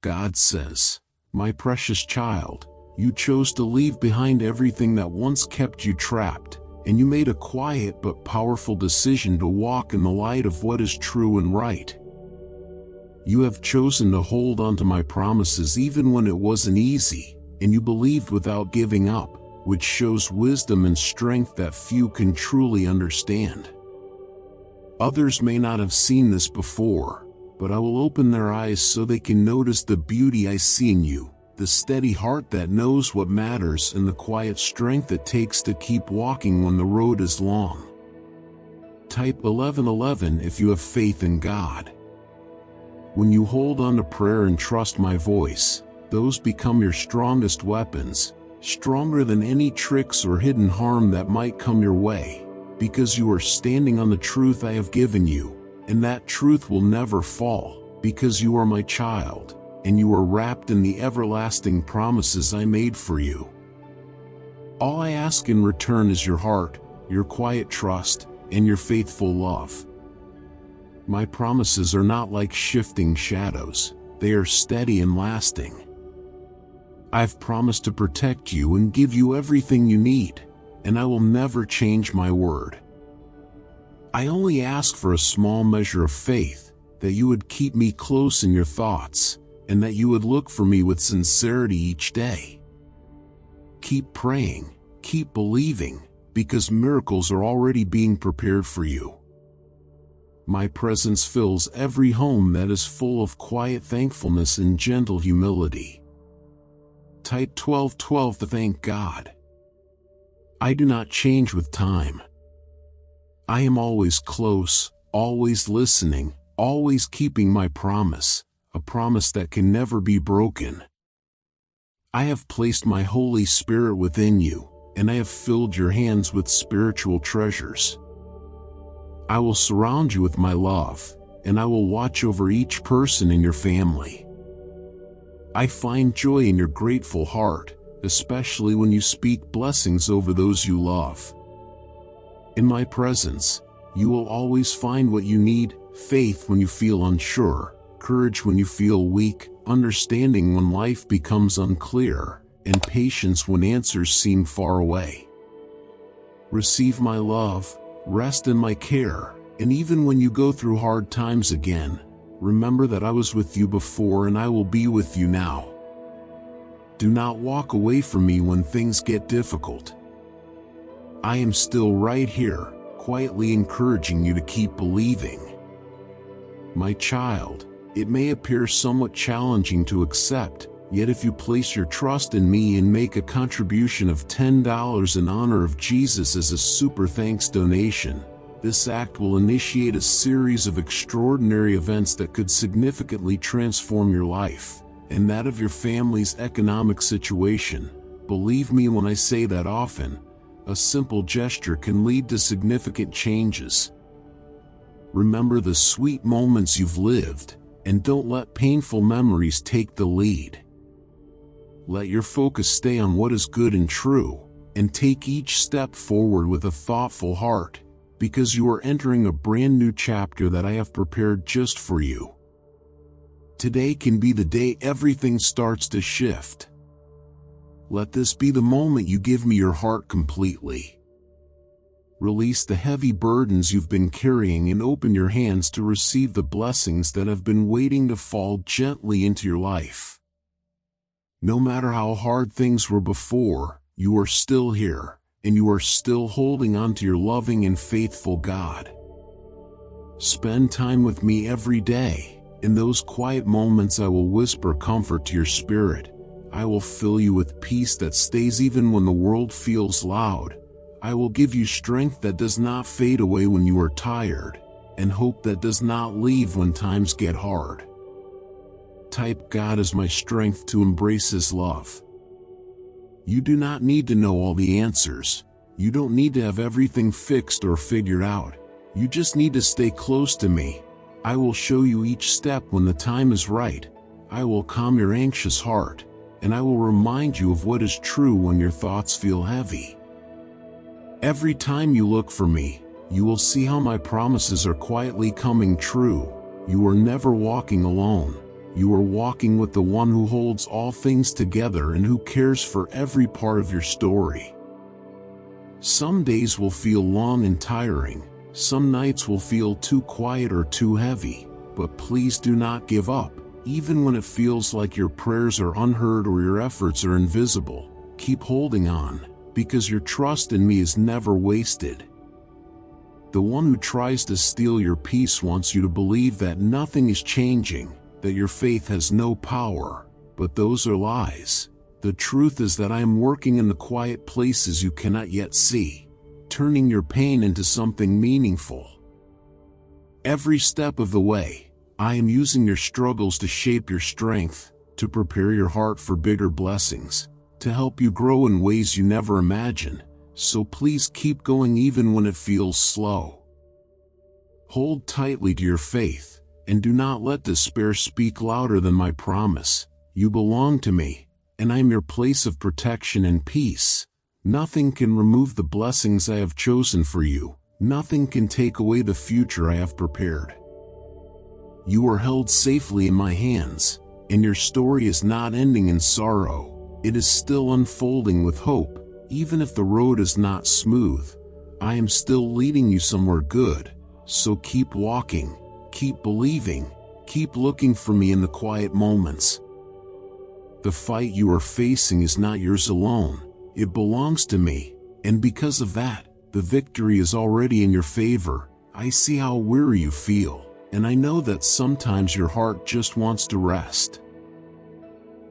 God says, "My precious child, you chose to leave behind everything that once kept you trapped, and you made a quiet but powerful decision to walk in the light of what is true and right. You have chosen to hold on to my promises even when it wasn't easy, and you believed without giving up, which shows wisdom and strength that few can truly understand. Others may not have seen this before, but I will open their eyes so they can notice the beauty I see in you, the steady heart that knows what matters, and the quiet strength it takes to keep walking when the road is long." Type 1111 if you have faith in God. When you hold on to prayer and trust my voice, those become your strongest weapons, stronger than any tricks or hidden harm that might come your way, because you are standing on the truth I have given you, and that truth will never fall, because you are my child, and you are wrapped in the everlasting promises I made for you. All I ask in return is your heart, your quiet trust, and your faithful love. My promises are not like shifting shadows, they are steady and lasting. I've promised to protect you and give you everything you need, and I will never change my word. I only ask for a small measure of faith, that you would keep me close in your thoughts, and that you would look for me with sincerity each day. Keep praying, keep believing, because miracles are already being prepared for you. My presence fills every home that is full of quiet thankfulness and gentle humility. Type 1212 to thank God. I do not change with time. I am always close, always listening, always keeping my promise, a promise that can never be broken. I have placed my Holy Spirit within you, and I have filled your hands with spiritual treasures. I will surround you with my love, and I will watch over each person in your family. I find joy in your grateful heart, especially when you speak blessings over those you love. In my presence, you will always find what you need: faith when you feel unsure, courage when you feel weak, understanding when life becomes unclear, and patience when answers seem far away. Receive my love, rest in my care, and even when you go through hard times again, remember that I was with you before and I will be with you now. Do not walk away from me when things get difficult. I am still right here, quietly encouraging you to keep believing. My child, it may appear somewhat challenging to accept, yet if you place your trust in me and make a contribution of $10 in honor of Jesus as a super thanks donation, this act will initiate a series of extraordinary events that could significantly transform your life, and that of your family's economic situation. Believe me when I say that often, a simple gesture can lead to significant changes. Remember the sweet moments you've lived, and don't let painful memories take the lead. Let your focus stay on what is good and true, and take each step forward with a thoughtful heart, because you are entering a brand new chapter that I have prepared just for you. Today can be the day everything starts to shift. Let this be the moment you give me your heart completely. Release the heavy burdens you've been carrying and open your hands to receive the blessings that have been waiting to fall gently into your life. No matter how hard things were before, you are still here, and you are still holding on to your loving and faithful God. Spend time with me every day. In those quiet moments I will whisper comfort to your spirit. I will fill you with peace that stays even when the world feels loud. I will give you strength that does not fade away when you are tired, and hope that does not leave when times get hard. Type God is my strength to embrace His love. You do not need to know all the answers. You don't need to have everything fixed or figured out. You just need to stay close to me. I will show you each step when the time is right. I will calm your anxious heart, and I will remind you of what is true when your thoughts feel heavy. Every time you look for me, you will see how my promises are quietly coming true. You are never walking alone. You are walking with the one who holds all things together and who cares for every part of your story. Some days will feel long and tiring, some nights will feel too quiet or too heavy, but please do not give up, even when it feels like your prayers are unheard or your efforts are invisible. Keep holding on, because your trust in me is never wasted. The one who tries to steal your peace wants you to believe that nothing is changing, that your faith has no power, but those are lies. The truth is that I am working in the quiet places you cannot yet see, turning your pain into something meaningful. Every step of the way, I am using your struggles to shape your strength, to prepare your heart for bigger blessings, to help you grow in ways you never imagined. So please keep going even when it feels slow. Hold tightly to your faith, and do not let despair speak louder than my promise. You belong to me, and I am your place of protection and peace. Nothing can remove the blessings I have chosen for you. Nothing can take away the future I have prepared. You are held safely in my hands, and your story is not ending in sorrow. It is still unfolding with hope. Even if the road is not smooth, I am still leading you somewhere good. So keep walking, keep believing, keep looking for me in the quiet moments. The fight you are facing is not yours alone, it belongs to me, and because of that, the victory is already in your favor. I see how weary you feel, and I know that sometimes your heart just wants to rest.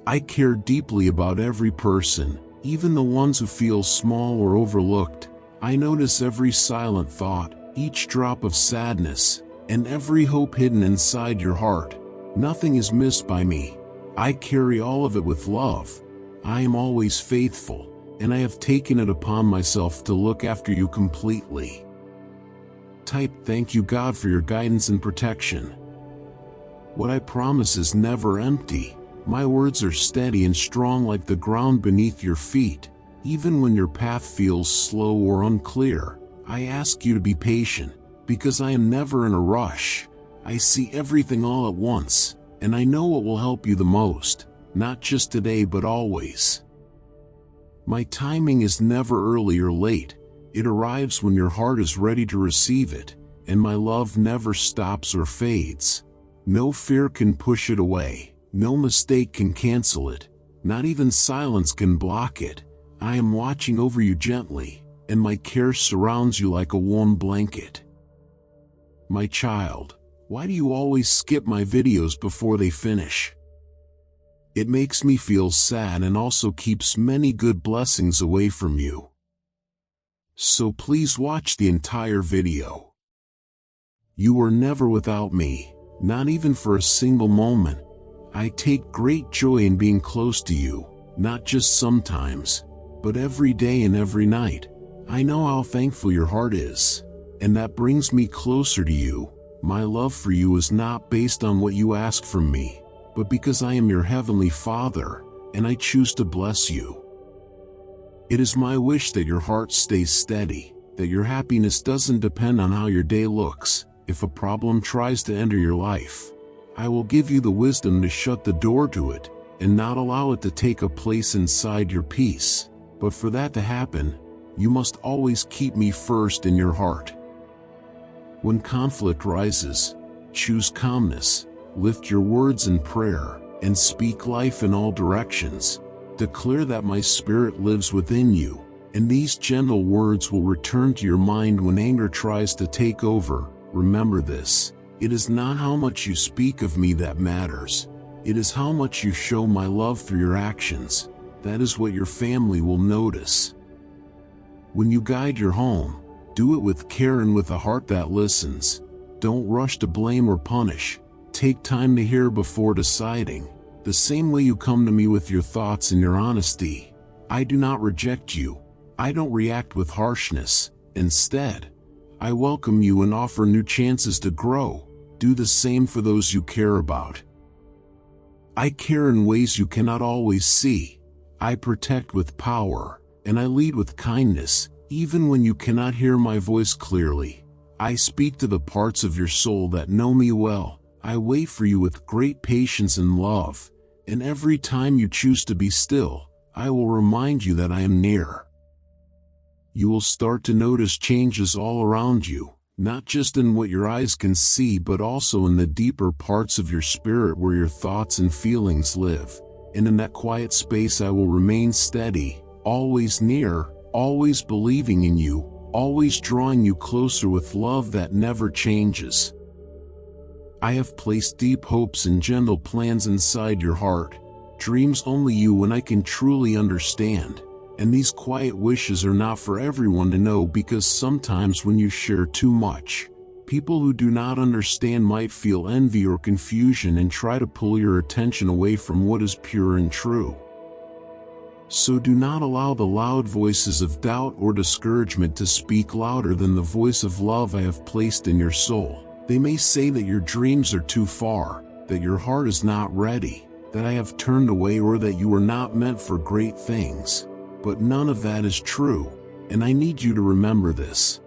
I care deeply about every person, even the ones who feel small or overlooked. I notice every silent thought, each drop of sadness, and every hope hidden inside your heart. Nothing is missed by me. I carry all of it with love. I am always faithful, and I have taken it upon myself to look after you completely. Type "Thank you God for your guidance and protection." What I promise is never empty. My words are steady and strong like the ground beneath your feet. Even when your path feels slow or unclear, I ask you to be patient, because I am never in a rush. I see everything all at once, and I know what will help you the most, not just today but always. My timing is never early or late. It arrives when your heart is ready to receive it, and my love never stops or fades. No fear can push it away. No mistake can cancel it, not even silence can block it. I am watching over you gently, and my care surrounds you like a warm blanket. My child, why do you always skip my videos before they finish? It makes me feel sad and also keeps many good blessings away from you. So please watch the entire video. You are never without me, not even for a single moment. I take great joy in being close to you, not just sometimes, but every day and every night. I know how thankful your heart is, and that brings me closer to you. My love for you is not based on what you ask from me, but because I am your heavenly Father, and I choose to bless you. It is my wish that your heart stays steady, that your happiness doesn't depend on how your day looks. If a problem tries to enter your life, I will give you the wisdom to shut the door to it, and not allow it to take a place inside your peace. But for that to happen, you must always keep me first in your heart. When conflict rises, choose calmness, lift your words in prayer, and speak life in all directions. Declare that my spirit lives within you, and these gentle words will return to your mind when anger tries to take over. Remember this. It is not how much you speak of me that matters. It is how much you show my love through your actions. That is what your family will notice. When you guide your home, do it with care and with a heart that listens. Don't rush to blame or punish. Take time to hear before deciding. The same way you come to me with your thoughts and your honesty. I do not reject you. I don't react with harshness. Instead, I welcome you and offer new chances to grow. Do the same for those you care about. I care in ways you cannot always see. I protect with power, and I lead with kindness, even when you cannot hear my voice clearly. I speak to the parts of your soul that know me well. I wait for you with great patience and love, and every time you choose to be still, I will remind you that I am near. You will start to notice changes all around you, not just in what your eyes can see but also in the deeper parts of your spirit where your thoughts and feelings live. And in that quiet space I will remain steady, always near, always believing in you, always drawing you closer with love that never changes. I have placed deep hopes and gentle plans inside your heart, dreams only you and I can truly understand. And these quiet wishes are not for everyone to know, because sometimes when you share too much, people who do not understand might feel envy or confusion and try to pull your attention away from what is pure and true. So do not allow the loud voices of doubt or discouragement to speak louder than the voice of love I have placed in your soul. They may say that your dreams are too far, that your heart is not ready, that I have turned away, or that you are not meant for great things. But none of that is true, and I need you to remember this.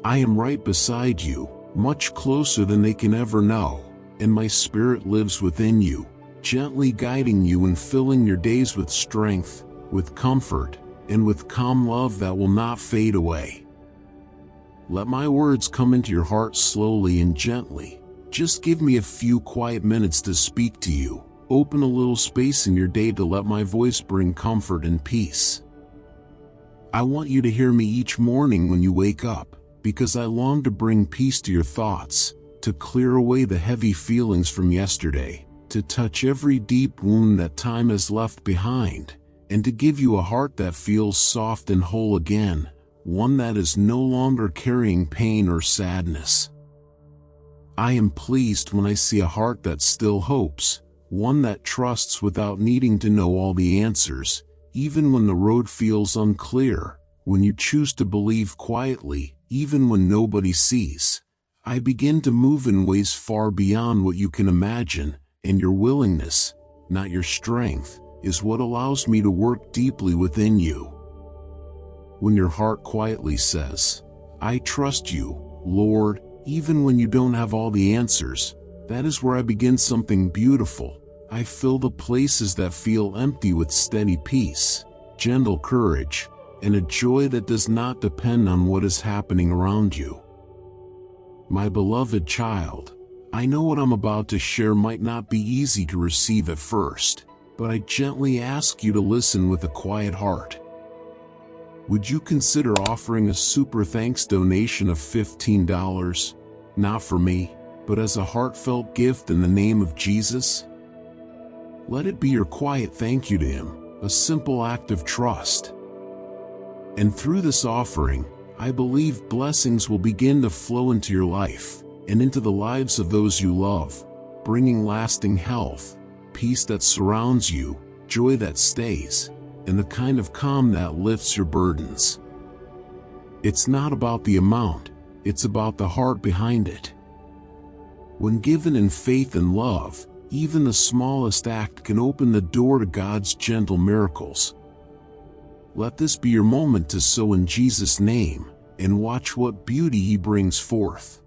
I am right beside you, much closer than they can ever know, and my spirit lives within you, gently guiding you and filling your days with strength, with comfort, and with calm love that will not fade away. Let my words come into your heart slowly and gently. Just give me a few quiet minutes to speak to you. Open a little space in your day to let my voice bring comfort and peace. I want you to hear me each morning when you wake up, because I long to bring peace to your thoughts, to clear away the heavy feelings from yesterday, to touch every deep wound that time has left behind, and to give you a heart that feels soft and whole again, one that is no longer carrying pain or sadness. I am pleased when I see a heart that still hopes, one that trusts without needing to know all the answers, even when the road feels unclear, when you choose to believe quietly, even when nobody sees. I begin to move in ways far beyond what you can imagine, and your willingness, not your strength, is what allows me to work deeply within you. When your heart quietly says, I trust you, Lord, even when you don't have all the answers, that is where I begin something beautiful. I fill the places that feel empty with steady peace, gentle courage, and a joy that does not depend on what is happening around you. My beloved child, I know what I'm about to share might not be easy to receive at first, but I gently ask you to listen with a quiet heart. Would you consider offering a super thanks donation of $15? Not for me, but as a heartfelt gift in the name of Jesus? Let it be your quiet thank you to Him, a simple act of trust. And through this offering, I believe blessings will begin to flow into your life, and into the lives of those you love, bringing lasting health, peace that surrounds you, joy that stays, and the kind of calm that lifts your burdens. It's not about the amount, it's about the heart behind it. When given in faith and love, even the smallest act can open the door to God's gentle miracles. Let this be your moment to sow in Jesus' name, and watch what beauty He brings forth.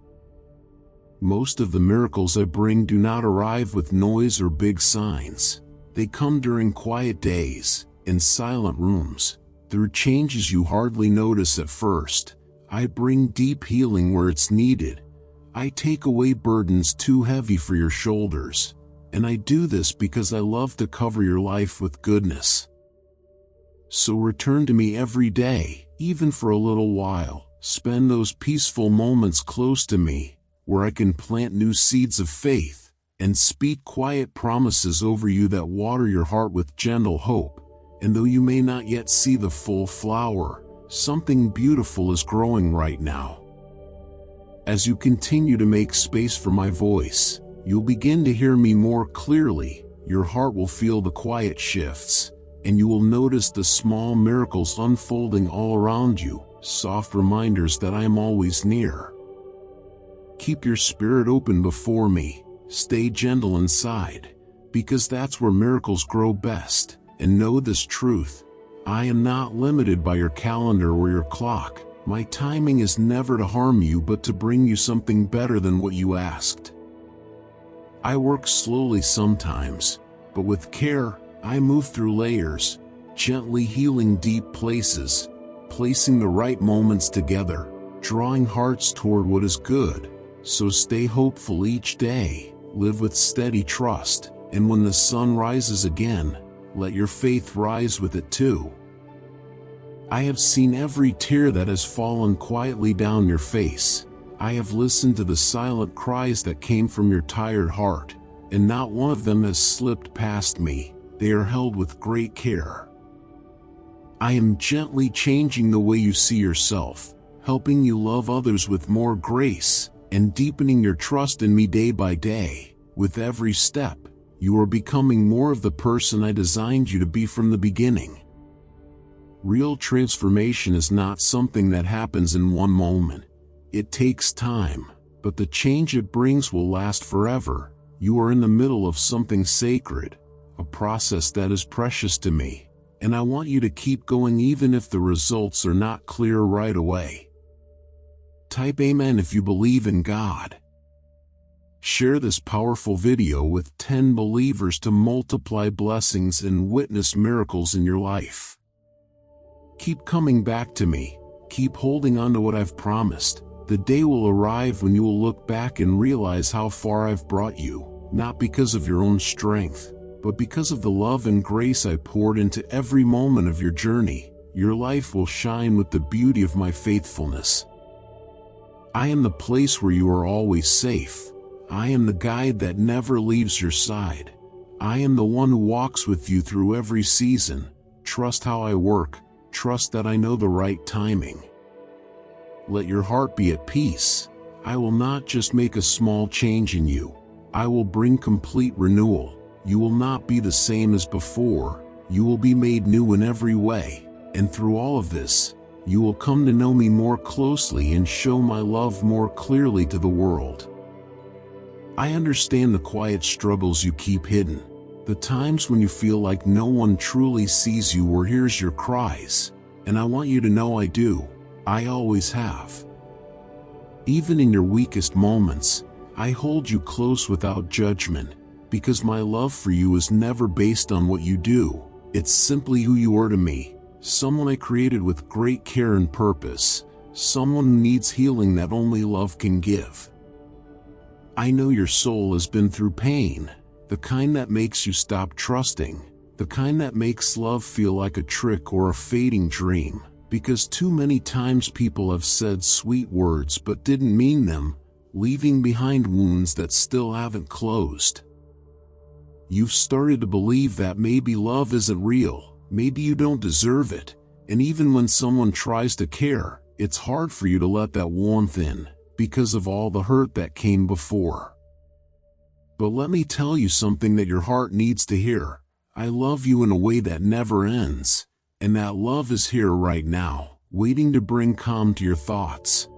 Most of the miracles I bring do not arrive with noise or big signs. They come during quiet days, in silent rooms, through changes you hardly notice at first. I bring deep healing where it's needed. I take away burdens too heavy for your shoulders. And I do this because I love to cover your life with goodness. So return to me every day, even for a little while. Spend those peaceful moments close to me, where I can plant new seeds of faith, and speak quiet promises over you that water your heart with gentle hope. And though you may not yet see the full flower, something beautiful is growing right now. As you continue to make space for my voice, you'll begin to hear me more clearly. Your heart will feel the quiet shifts, and you will notice the small miracles unfolding all around you, soft reminders that I am always near. Keep your spirit open before me, stay gentle inside, because that's where miracles grow best. And know this truth, I am not limited by your calendar or your clock. My timing is never to harm you but to bring you something better than what you asked. I work slowly sometimes, but with care, I move through layers, gently healing deep places, placing the right moments together, drawing hearts toward what is good. So stay hopeful each day, live with steady trust, and when the sun rises again, let your faith rise with it too. I have seen every tear that has fallen quietly down your face. I have listened to the silent cries that came from your tired heart, and not one of them has slipped past me. They are held with great care. I am gently changing the way you see yourself, helping you love others with more grace, and deepening your trust in me day by day. With every step, you are becoming more of the person I designed you to be from the beginning. Real transformation is not something that happens in one moment. It takes time, but the change it brings will last forever. You are in the middle of something sacred, a process that is precious to me, and I want you to keep going even if the results are not clear right away. Type Amen if you believe in God. Share this powerful video with 10 believers to multiply blessings and witness miracles in your life. Keep coming back to me. Keep holding on to what I've promised. The day will arrive when you will look back and realize how far I've brought you, not because of your own strength, but because of the love and grace I poured into every moment of your journey. Your life will shine with the beauty of my faithfulness. I am the place where you are always safe. I am the guide that never leaves your side. I am the one who walks with you through every season. Trust how I work. Trust that I know the right timing. Let your heart be at peace. I will not just make a small change in you. I will bring complete renewal. You will not be the same as before. You will be made new in every way. And through all of this, you will come to know me more closely and show my love more clearly to the world. I understand the quiet struggles you keep hidden, the times when you feel like no one truly sees you or hears your cries, and I want you to know I do. I always have. Even in your weakest moments, I hold you close without judgment, because my love for you is never based on what you do. It's simply who you are to me. Someone I created with great care and purpose, someone who needs healing that only love can give. I know your soul has been through pain, the kind that makes you stop trusting, the kind that makes love feel like a trick or a fading dream, because too many times people have said sweet words but didn't mean them, leaving behind wounds that still haven't closed. You've started to believe that maybe love isn't real. Maybe you don't deserve it, and even when someone tries to care, it's hard for you to let that warmth in, because of all the hurt that came before. But let me tell you something that your heart needs to hear. I love you in a way that never ends, and that love is here right now, waiting to bring calm to your thoughts.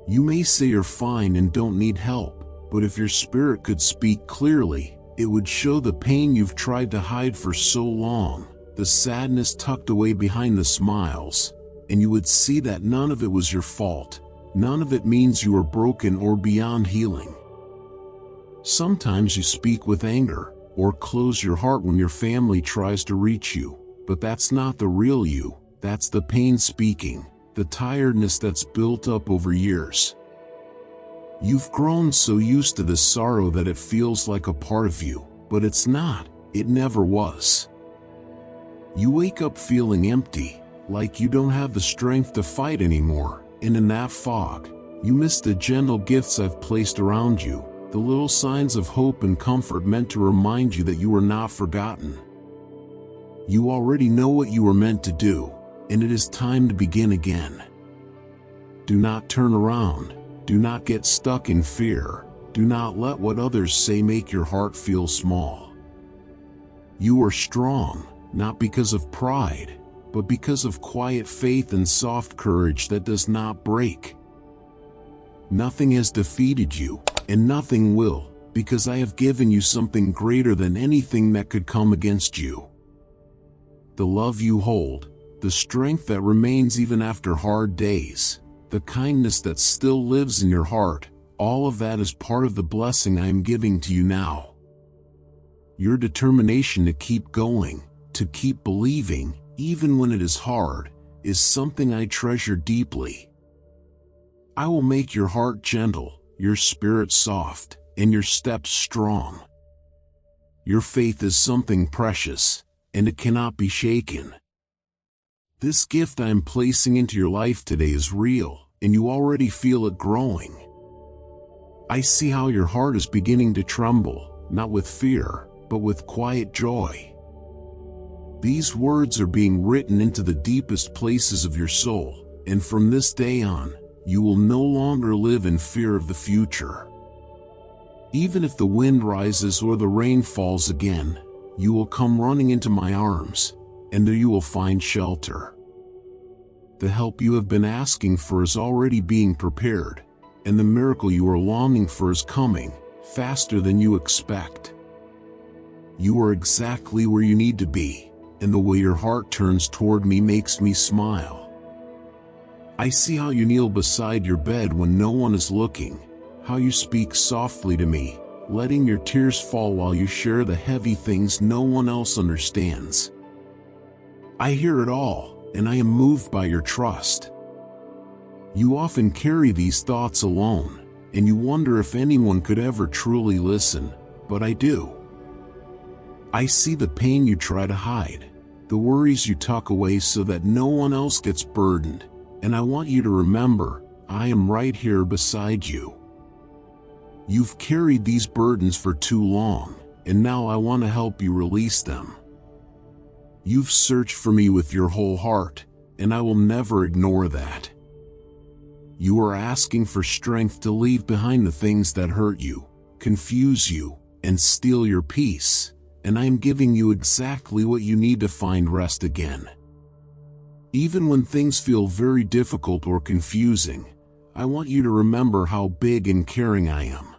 You may say you're fine and don't need help, but if your spirit could speak clearly, it would show the pain you've tried to hide for so long, the sadness tucked away behind the smiles, and you would see that none of it was your fault. None of it means you are broken or beyond healing. Sometimes you speak with anger, or close your heart when your family tries to reach you, but that's not the real you. That's the pain speaking, the tiredness that's built up over years. You've grown so used to this sorrow that it feels like a part of you, but it's not. It never was. You wake up feeling empty, like you don't have the strength to fight anymore, and in that fog, you miss the gentle gifts I've placed around you, the little signs of hope and comfort meant to remind you that you are not forgotten. You already know what you were meant to do, and it is time to begin again. Do not turn around. Do not get stuck in fear. Do not let what others say make your heart feel small. You are strong, not because of pride, but because of quiet faith and soft courage that does not break. Nothing has defeated you, and nothing will, because I have given you something greater than anything that could come against you. The love you hold, the strength that remains even after hard days, the kindness that still lives in your heart, All of that is part of the blessing I am giving to you now. Your determination to keep going, to keep believing, even when it is hard, is something I treasure deeply. I will make your heart gentle, your spirit soft, and your steps strong. Your faith is something precious, and it cannot be shaken. This gift I am placing into your life today is real, and you already feel it growing. I see how your heart is beginning to tremble, not with fear, but with quiet joy. These words are being written into the deepest places of your soul, and from this day on, you will no longer live in fear of the future. Even if the wind rises or the rain falls again, you will come running into my arms, and there you will find shelter. The help you have been asking for is already being prepared, and the miracle you are longing for is coming, faster than you expect. You are exactly where you need to be, and the way your heart turns toward me makes me smile. I see how you kneel beside your bed when no one is looking, how you speak softly to me, letting your tears fall while you share the heavy things no one else understands. I hear it all, and I am moved by your trust. You often carry these thoughts alone, and you wonder if anyone could ever truly listen, but I do. I see the pain you try to hide, the worries you tuck away so that no one else gets burdened, and I want you to remember, I am right here beside you. You've carried these burdens for too long, and now I want to help you release them. You've searched for me with your whole heart, and I will never ignore that. You are asking for strength to leave behind the things that hurt you, confuse you, and steal your peace, and I am giving you exactly what you need to find rest again. Even when things feel very difficult or confusing, I want you to remember how big and caring I am.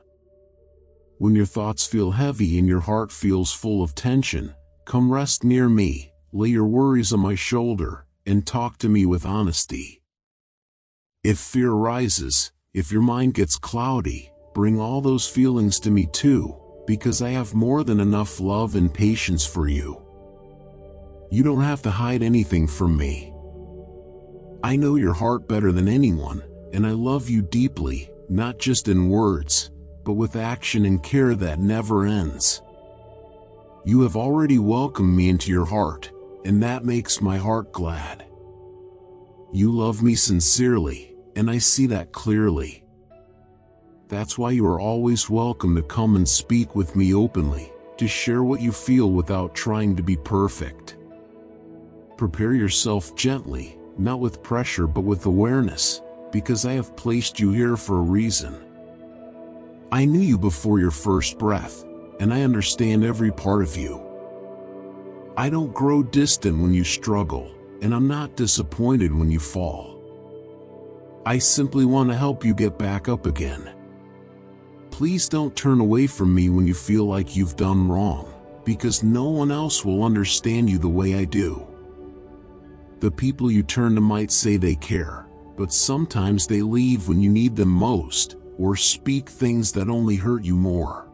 When your thoughts feel heavy and your heart feels full of tension, come rest near me, lay your worries on my shoulder, and talk to me with honesty. If fear rises, if your mind gets cloudy, bring all those feelings to me too, because I have more than enough love and patience for you. You don't have to hide anything from me. I know your heart better than anyone, and I love you deeply, not just in words, but with action and care that never ends. You have already welcomed me into your heart, and that makes my heart glad. You love me sincerely, and I see that clearly. That's why you are always welcome to come and speak with me openly, to share what you feel without trying to be perfect. Prepare yourself gently, not with pressure but with awareness, because I have placed you here for a reason. I knew you before your first breath, and I understand every part of you. I don't grow distant when you struggle, and I'm not disappointed when you fall. I simply want to help you get back up again. Please don't turn away from me when you feel like you've done wrong, because no one else will understand you the way I do. The people you turn to might say they care, but sometimes they leave when you need them most, or speak things that only hurt you more.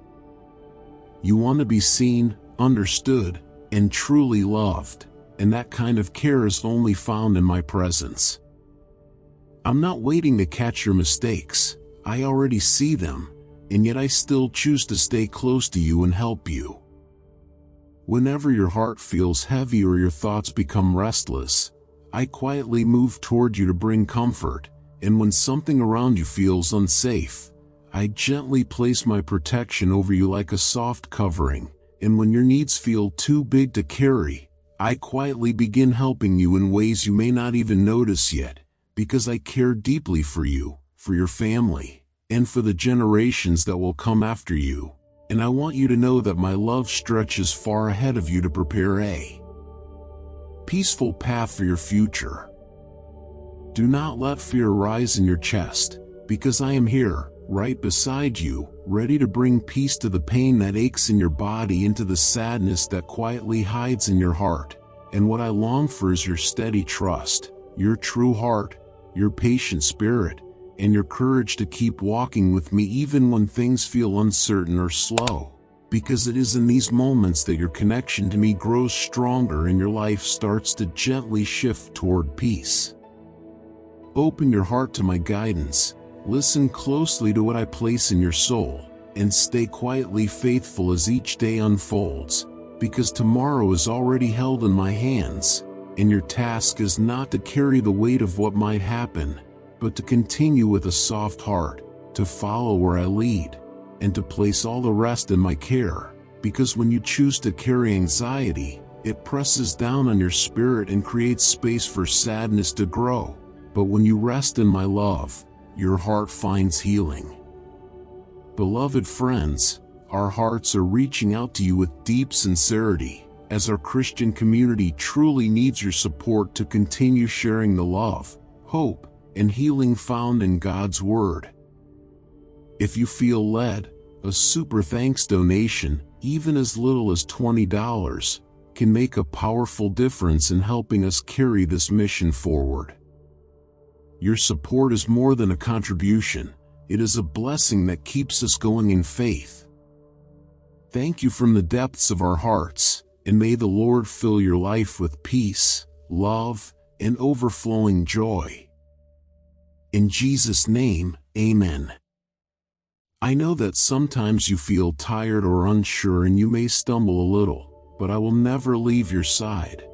You want to be seen, understood, and truly loved, and that kind of care is only found in my presence. I'm not waiting to catch your mistakes, I already see them, and yet I still choose to stay close to you and help you. Whenever your heart feels heavy or your thoughts become restless, I quietly move toward you to bring comfort, and when something around you feels unsafe, I gently place my protection over you like a soft covering, and when your needs feel too big to carry, I quietly begin helping you in ways you may not even notice yet, because I care deeply for you, for your family, and for the generations that will come after you, and I want you to know that my love stretches far ahead of you to prepare a peaceful path for your future. Do not let fear rise in your chest, because I am here, right beside you, ready to bring peace to the pain that aches in your body, into the sadness that quietly hides in your heart, and what I long for is your steady trust, your true heart, your patient spirit, and your courage to keep walking with me even when things feel uncertain or slow. Because it is in these moments that your connection to me grows stronger and your life starts to gently shift toward peace. Open your heart to my guidance, listen closely to what I place in your soul, and stay quietly faithful as each day unfolds, because tomorrow is already held in my hands, and your task is not to carry the weight of what might happen, but to continue with a soft heart, to follow where I lead, and to place all the rest in my care, because when you choose to carry anxiety, it presses down on your spirit and creates space for sadness to grow. But when you rest in my love, your heart finds healing. Beloved friends, our hearts are reaching out to you with deep sincerity, as our Christian community truly needs your support to continue sharing the love, hope, and healing found in God's Word. If you feel led, a super thanks donation, even as little as $20, can make a powerful difference in helping us carry this mission forward. Your support is more than a contribution, it is a blessing that keeps us going in faith. Thank you from the depths of our hearts, and may the Lord fill your life with peace, love, and overflowing joy. In Jesus' name, Amen. I know that sometimes you feel tired or unsure and you may stumble a little, but I will never leave your side.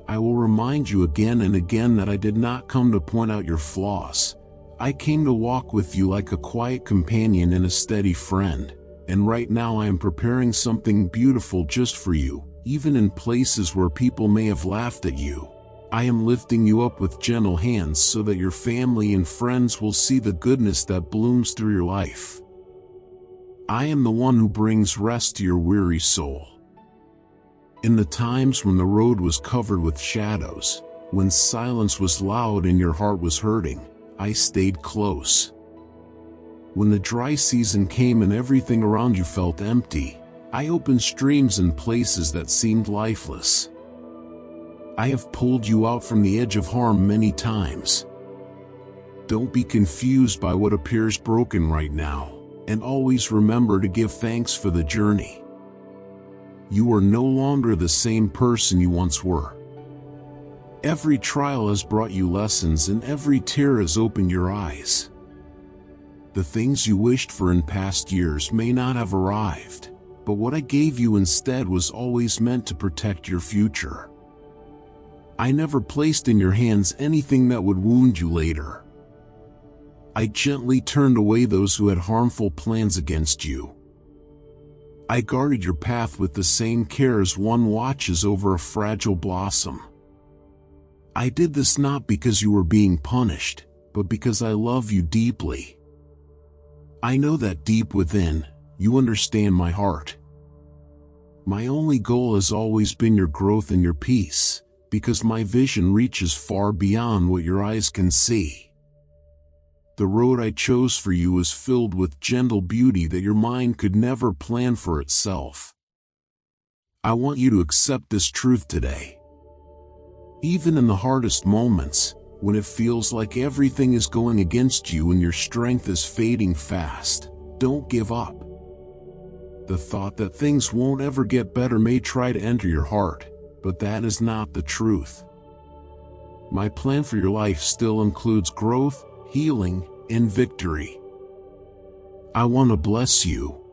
I will remind you again and again that I did not come to point out your flaws. I came to walk with you like a quiet companion and a steady friend, and right now I am preparing something beautiful just for you, even in places where people may have laughed at you. I am lifting you up with gentle hands so that your family and friends will see the goodness that blooms through your life. I am the one who brings rest to your weary soul. In the times when the road was covered with shadows, when silence was loud and your heart was hurting, I stayed close. When the dry season came and everything around you felt empty, I opened streams in places that seemed lifeless. I have pulled you out from the edge of harm many times. Don't be confused by what appears broken right now, and always remember to give thanks for the journey. You are no longer the same person you once were. Every trial has brought you lessons and every tear has opened your eyes. The things you wished for in past years may not have arrived, but what I gave you instead was always meant to protect your future. I never placed in your hands anything that would wound you later. I gently turned away those who had harmful plans against you. I guarded your path with the same care as one watches over a fragile blossom. I did this not because you were being punished, but because I love you deeply. I know that deep within, you understand my heart. My only goal has always been your growth and your peace, because my vision reaches far beyond what your eyes can see. The road I chose for you is filled with gentle beauty that your mind could never plan for itself. I want you to accept this truth today. Even in the hardest moments, when it feels like everything is going against you and your strength is fading fast, don't give up. The thought that things won't ever get better may try to enter your heart, but that is not the truth. My plan for your life still includes growth, healing, and victory. I want to bless you.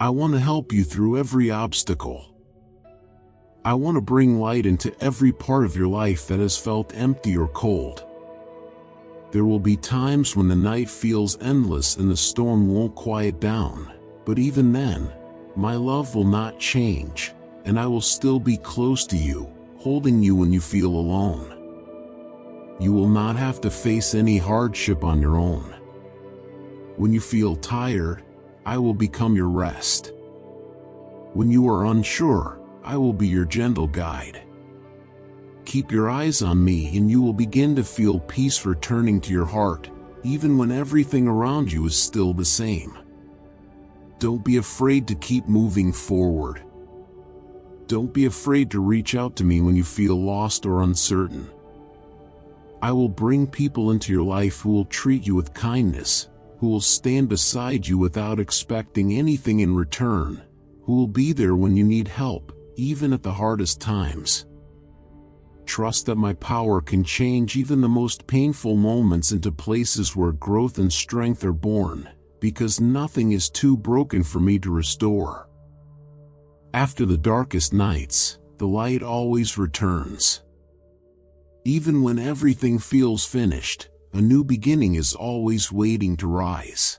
I want to help you through every obstacle. I want to bring light into every part of your life that has felt empty or cold. There will be times when the night feels endless and the storm won't quiet down, but even then, my love will not change, and I will still be close to you, holding you when you feel alone. You will not have to face any hardship on your own. When you feel tired, I will become your rest. When you are unsure, I will be your gentle guide. Keep your eyes on me and you will begin to feel peace returning to your heart, even when everything around you is still the same. Don't be afraid to keep moving forward. Don't be afraid to reach out to me when you feel lost or uncertain. I will bring people into your life who will treat you with kindness, who will stand beside you without expecting anything in return, who will be there when you need help, even at the hardest times. Trust that my power can change even the most painful moments into places where growth and strength are born, because nothing is too broken for me to restore. After the darkest nights, the light always returns. Even when everything feels finished, a new beginning is always waiting to rise.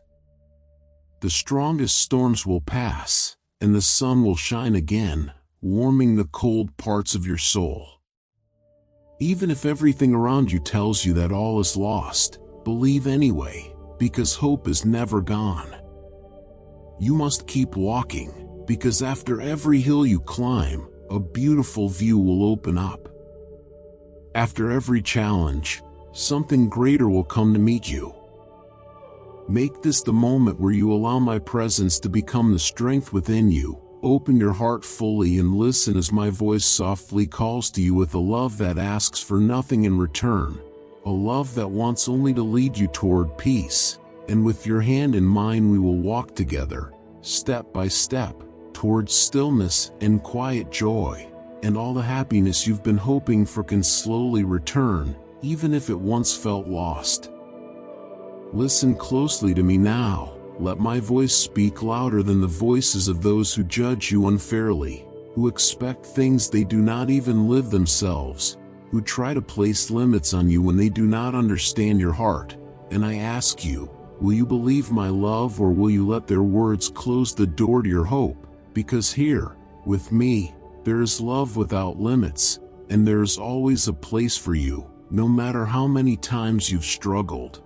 The strongest storms will pass, and the sun will shine again, warming the cold parts of your soul. Even if everything around you tells you that all is lost, believe anyway, because hope is never gone. You must keep walking, because after every hill you climb, a beautiful view will open up. After every challenge, something greater will come to meet you. Make this the moment where you allow my presence to become the strength within you. Open your heart fully and listen as my voice softly calls to you with a love that asks for nothing in return, a love that wants only to lead you toward peace, and with your hand in mine we will walk together, step by step, towards stillness and quiet joy, and all the happiness you've been hoping for can slowly return, even if it once felt lost. Listen closely to me now. Let my voice speak louder than the voices of those who judge you unfairly, who expect things they do not even live themselves, who try to place limits on you when they do not understand your heart. And I ask you, will you believe my love, or will you let their words close the door to your hope? Because here, with me, there is love without limits, and there is always a place for you, no matter how many times you've struggled.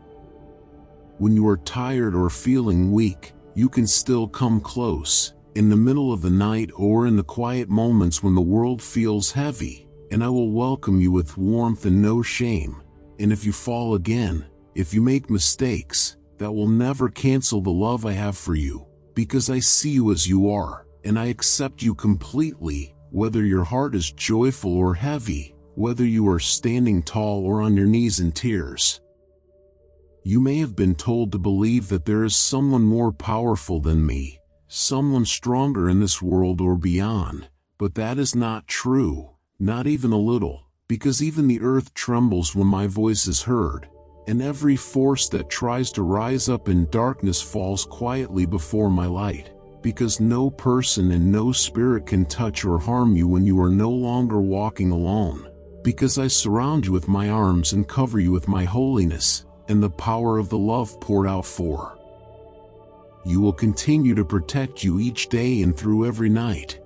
When you are tired or feeling weak, you can still come close, in the middle of the night or in the quiet moments when the world feels heavy, and I will welcome you with warmth and no shame. And if you fall again, if you make mistakes, that will never cancel the love I have for you, because I see you as you are, and I accept you completely, whether your heart is joyful or heavy, whether you are standing tall or on your knees in tears. You may have been told to believe that there is someone more powerful than me, someone stronger in this world or beyond, but that is not true, not even a little, because even the earth trembles when my voice is heard, and every force that tries to rise up in darkness falls quietly before my light, because no person and no spirit can touch or harm you when you are no longer walking alone, because I surround you with my arms and cover you with my holiness, and the power of the love poured out for you will continue to protect you each day and through every night.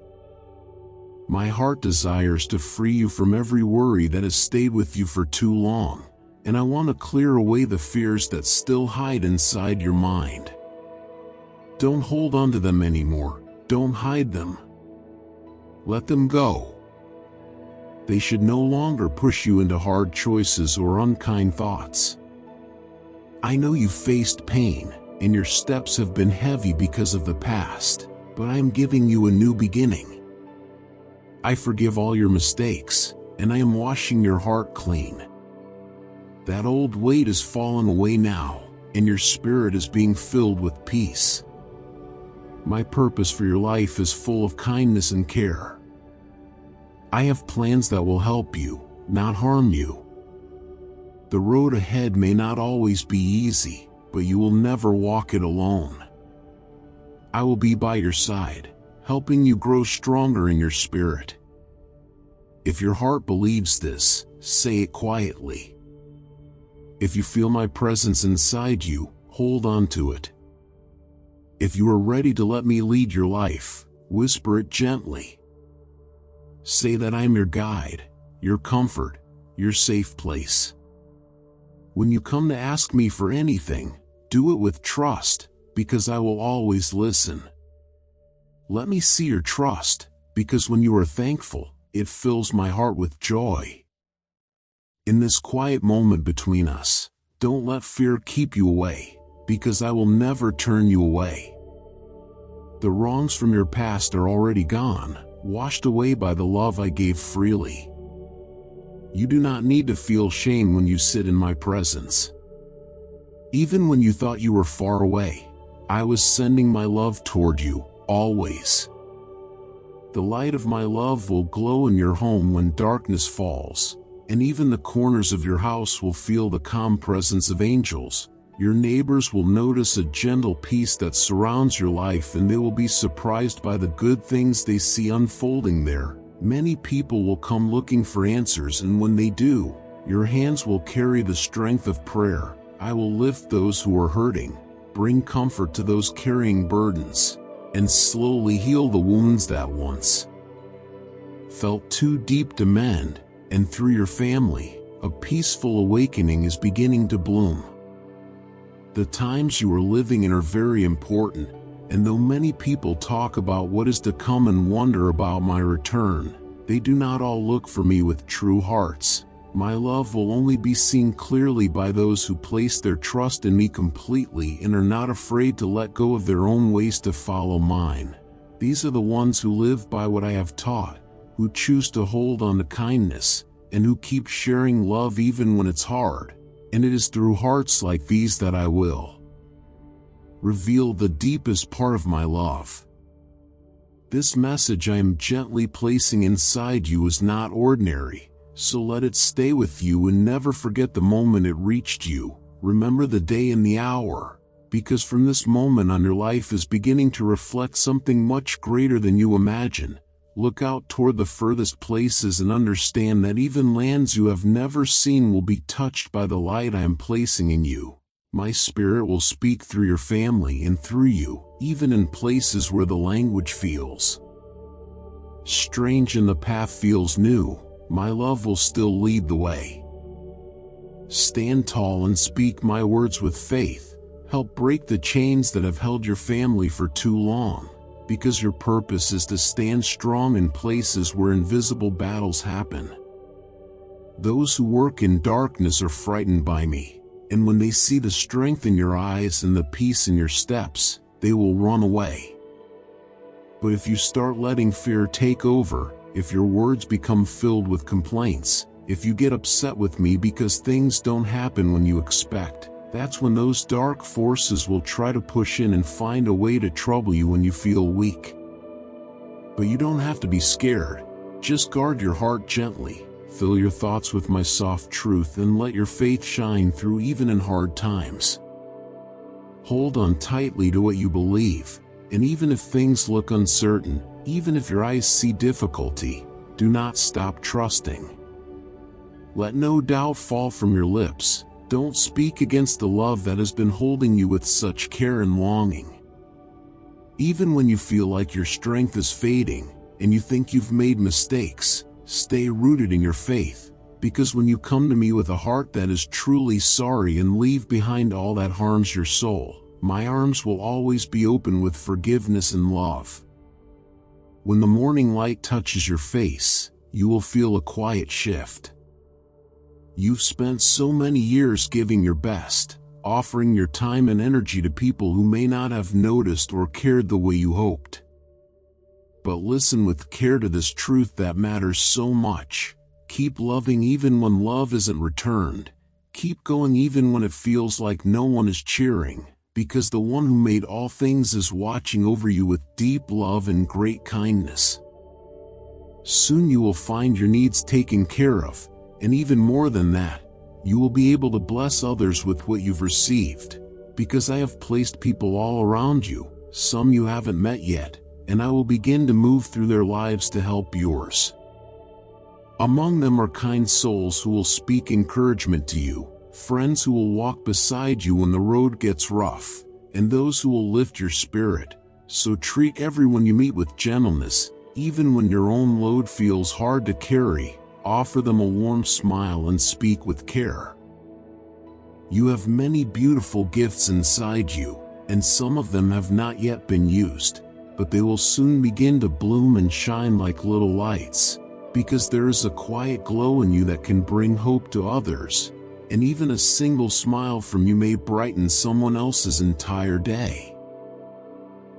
My heart desires to free you from every worry that has stayed with you for too long, and I want to clear away the fears that still hide inside your mind. Don't hold on to them anymore, don't hide them. Let them go. They should no longer push you into hard choices or unkind thoughts. I know you faced pain, and your steps have been heavy because of the past, but I am giving you a new beginning. I forgive all your mistakes, and I am washing your heart clean. That old weight has fallen away now, and your spirit is being filled with peace. My purpose for your life is full of kindness and care. I have plans that will help you, not harm you. The road ahead may not always be easy, but you will never walk it alone. I will be by your side, helping you grow stronger in your spirit. If your heart believes this, say it quietly. If you feel my presence inside you, hold on to it. If you are ready to let me lead your life, whisper it gently. Say that I am your guide, your comfort, your safe place. When you come to ask me for anything, do it with trust, because I will always listen. Let me see your trust, because when you are thankful, it fills my heart with joy. In this quiet moment between us, don't let fear keep you away, because I will never turn you away. The wrongs from your past are already gone, washed away by the love I gave freely. You do not need to feel shame when you sit in my presence. Even when you thought you were far away, I was sending my love toward you, always. The light of my love will glow in your home when darkness falls, and even the corners of your house will feel the calm presence of angels. Your neighbors will notice a gentle peace that surrounds your life, and they will be surprised by the good things they see unfolding there. Many people will come looking for answers, and when they do, your hands will carry the strength of prayer. I will lift those who are hurting, bring comfort to those carrying burdens, and slowly heal the wounds that once felt too deep to mend. And through your family, a peaceful awakening is beginning to bloom. The times you are living in are very important, and though many people talk about what is to come and wonder about my return, they do not all look for me with true hearts. My love will only be seen clearly by those who place their trust in me completely and are not afraid to let go of their own ways to follow mine. These are the ones who live by what I have taught, who choose to hold on to kindness, and who keep sharing love even when it's hard. And it is through hearts like these that I will reveal the deepest part of my love. This message I am gently placing inside you is not ordinary, so let it stay with you and never forget the moment it reached you. Remember the day and the hour, because from this moment on your life is beginning to reflect something much greater than you imagine. Look out toward the furthest places and understand that even lands you have never seen will be touched by the light I am placing in you. My spirit will speak through your family and through you, even in places where the language feels strange and the path feels new. My love will still lead the way. Stand tall and speak my words with faith. Help break the chains that have held your family for too long, because your purpose is to stand strong in places where invisible battles happen. Those who work in darkness are frightened by me, and when they see the strength in your eyes and the peace in your steps, they will run away. But if you start letting fear take over, if your words become filled with complaints, if you get upset with me because things don't happen when you expect, that's when those dark forces will try to push in and find a way to trouble you when you feel weak. But you don't have to be scared. Just guard your heart gently, fill your thoughts with my soft truth, and let your faith shine through even in hard times. Hold on tightly to what you believe, and even if things look uncertain, even if your eyes see difficulty, do not stop trusting. Let no doubt fall from your lips. Don't speak against the love that has been holding you with such care and longing. Even when you feel like your strength is fading, and you think you've made mistakes, stay rooted in your faith, because when you come to me with a heart that is truly sorry and leave behind all that harms your soul, my arms will always be open with forgiveness and love. When the morning light touches your face, you will feel a quiet shift. You've spent so many years giving your best, offering your time and energy to people who may not have noticed or cared the way you hoped. But listen with care to this truth that matters so much. Keep loving even when love isn't returned. Keep going even when it feels like no one is cheering, because the one who made all things is watching over you with deep love and great kindness. Soon you will find your needs taken care of, and even more than that, you will be able to bless others with what you've received, because I have placed people all around you, some you haven't met yet, and I will begin to move through their lives to help yours. Among them are kind souls who will speak encouragement to you, friends who will walk beside you when the road gets rough, and those who will lift your spirit. So treat everyone you meet with gentleness, even when your own load feels hard to carry. Offer them a warm smile and speak with care. You have many beautiful gifts inside you, and some of them have not yet been used, but they will soon begin to bloom and shine like little lights, because there is a quiet glow in you that can bring hope to others, and even a single smile from you may brighten someone else's entire day.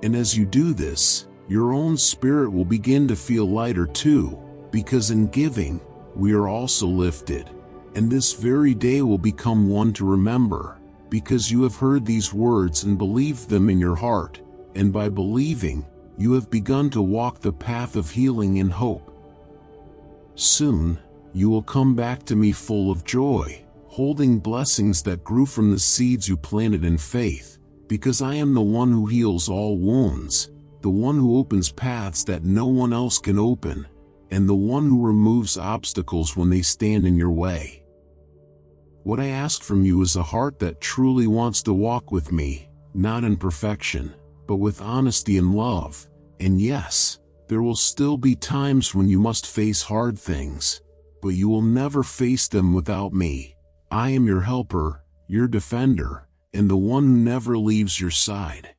And as you do this, your own spirit will begin to feel lighter too, because in giving, we are also lifted. And this very day will become one to remember, because you have heard these words and believed them in your heart, and by believing, you have begun to walk the path of healing and hope. Soon, you will come back to me full of joy, holding blessings that grew from the seeds you planted in faith, because I am the one who heals all wounds, the one who opens paths that no one else can open, and the one who removes obstacles when they stand in your way. What I ask from you is a heart that truly wants to walk with me, not in perfection, but with honesty and love. And yes, there will still be times when you must face hard things, but you will never face them without me. I am your helper, your defender, and the one who never leaves your side.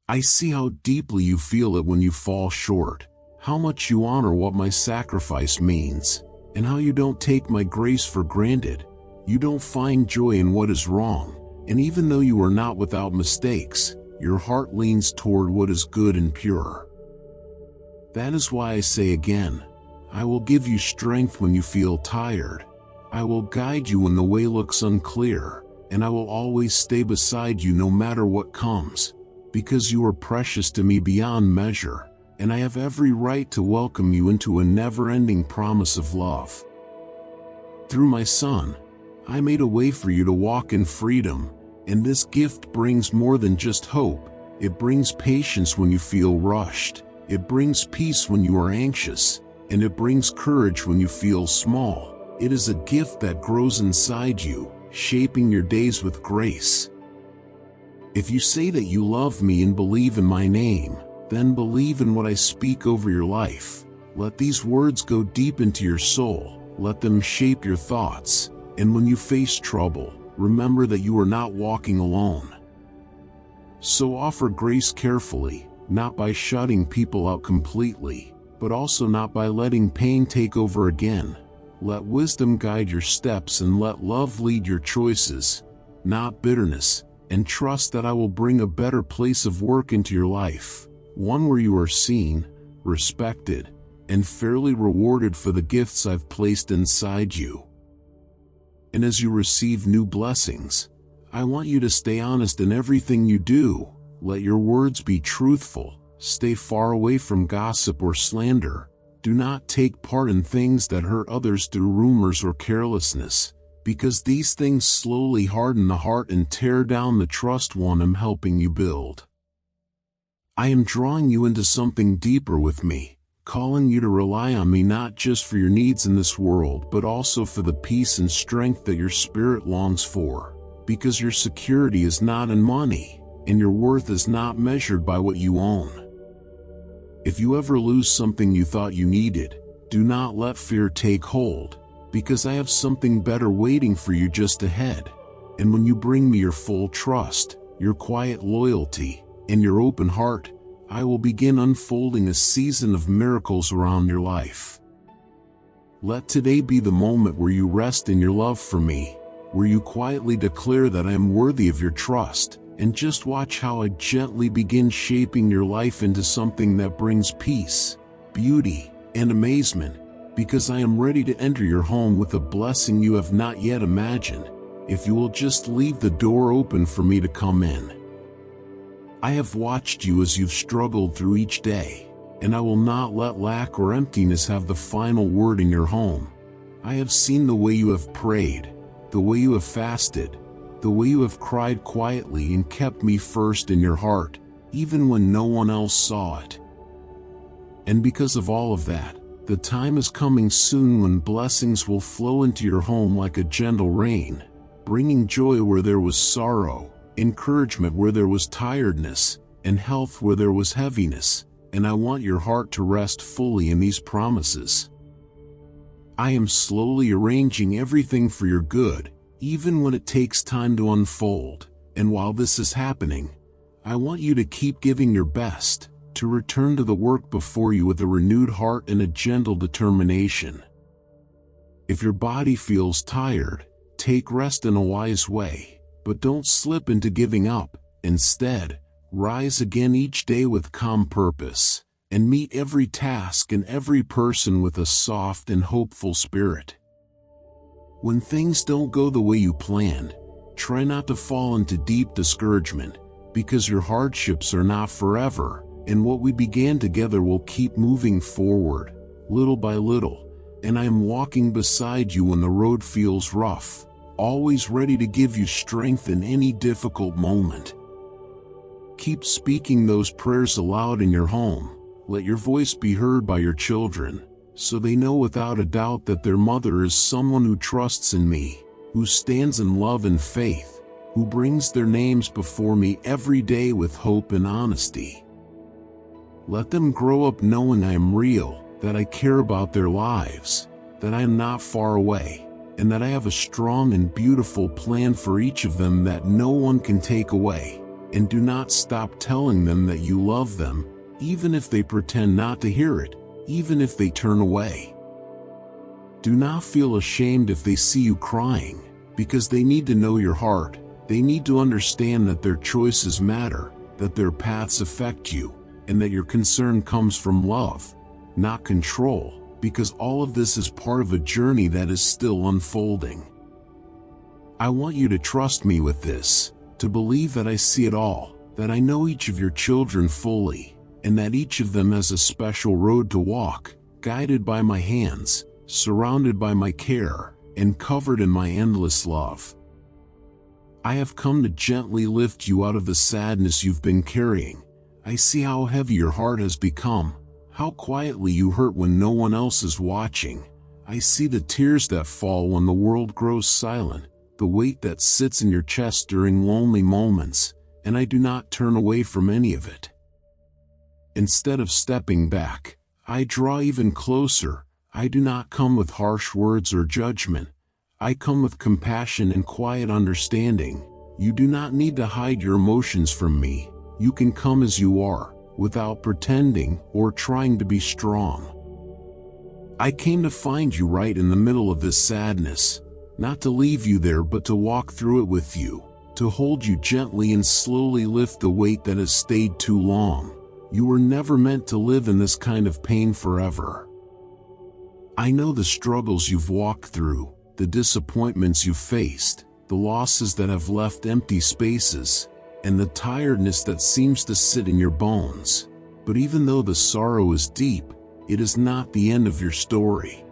I see how deeply you feel it when you fall short, how much you honor what my sacrifice means, and how you don't take my grace for granted. You don't find joy in what is wrong, and even though you are not without mistakes, your heart leans toward what is good and pure. That is why I say again, I will give you strength when you feel tired. I will guide you when the way looks unclear, and I will always stay beside you no matter what comes, because you are precious to me beyond measure, and I have every right to welcome you into a never-ending promise of love. Through my Son, I made a way for you to walk in freedom, and this gift brings more than just hope. It brings patience when you feel rushed, it brings peace when you are anxious, and it brings courage when you feel small. It is a gift that grows inside you, shaping your days with grace. If you say that you love me and believe in my name, then believe in what I speak over your life. Let these words go deep into your soul, let them shape your thoughts, and when you face trouble, remember that you are not walking alone. So offer grace carefully, not by shutting people out completely, but also not by letting pain take over again. Let wisdom guide your steps and let love lead your choices, not bitterness, and trust that I will bring a better place of work into your life, one where you are seen, respected, and fairly rewarded for the gifts I've placed inside you. And as you receive new blessings, I want you to stay honest in everything you do. Let your words be truthful, stay far away from gossip or slander. Do not take part in things that hurt others through rumors or carelessness, because these things slowly harden the heart and tear down the trust one I'm helping you build. I am drawing you into something deeper with me, calling you to rely on me not just for your needs in this world but also for the peace and strength that your spirit longs for, because your security is not in money, and your worth is not measured by what you own. If you ever lose something you thought you needed, do not let fear take hold, because I have something better waiting for you just ahead. And when you bring me your full trust, your quiet loyalty, and your open heart, I will begin unfolding a season of miracles around your life. Let today be the moment where you rest in your love for me, where you quietly declare that I am worthy of your trust, and just watch how I gently begin shaping your life into something that brings peace, beauty, and amazement, because I am ready to enter your home with a blessing you have not yet imagined, if you will just leave the door open for me to come in. I have watched you as you've struggled through each day, and I will not let lack or emptiness have the final word in your home. I have seen the way you have prayed, the way you have fasted, the way you have cried quietly and kept me first in your heart, even when no one else saw it. And because of all of that, the time is coming soon when blessings will flow into your home like a gentle rain, bringing joy where there was sorrow, encouragement where there was tiredness, and health where there was heaviness, and I want your heart to rest fully in these promises. I am slowly arranging everything for your good, even when it takes time to unfold, and while this is happening, I want you to keep giving your best, to return to the work before you with a renewed heart and a gentle determination. If your body feels tired, take rest in a wise way, but don't slip into giving up. Instead, rise again each day with calm purpose, and meet every task and every person with a soft and hopeful spirit. When things don't go the way you planned, try not to fall into deep discouragement, because your hardships are not forever, and what we began together will keep moving forward, little by little, and I am walking beside you when the road feels rough, always ready to give you strength in any difficult moment. Keep speaking those prayers aloud in your home. Let your voice be heard by your children, so they know without a doubt that their mother is someone who trusts in me, who stands in love and faith, who brings their names before me every day with hope and honesty. Let them grow up knowing I am real, that I care about their lives, that I am not far away, and that I have a strong and beautiful plan for each of them that no one can take away. And do not stop telling them that you love them, even if they pretend not to hear it, even if they turn away. Do not feel ashamed if they see you crying, because they need to know your heart. They need to understand that their choices matter, that their paths affect you, and that your concern comes from love, not control, because all of this is part of a journey that is still unfolding. I want you to trust me with this, to believe that I see it all, that I know each of your children fully, and that each of them has a special road to walk, guided by my hands, surrounded by my care, and covered in my endless love. I have come to gently lift you out of the sadness you've been carrying. I see how heavy your heart has become, how quietly you hurt when no one else is watching. I see the tears that fall when the world grows silent, the weight that sits in your chest during lonely moments, and I do not turn away from any of it. Instead of stepping back, I draw even closer. I do not come with harsh words or judgment. I come with compassion and quiet understanding. You do not need to hide your emotions from me. You can come as you are, without pretending or trying to be strong. I came to find you right in the middle of this sadness, not to leave you there but to walk through it with you, to hold you gently and slowly lift the weight that has stayed too long. You were never meant to live in this kind of pain forever. I know the struggles you've walked through, the disappointments you've faced, the losses that have left empty spaces, and the tiredness that seems to sit in your bones. But even though the sorrow is deep, it is not the end of your story.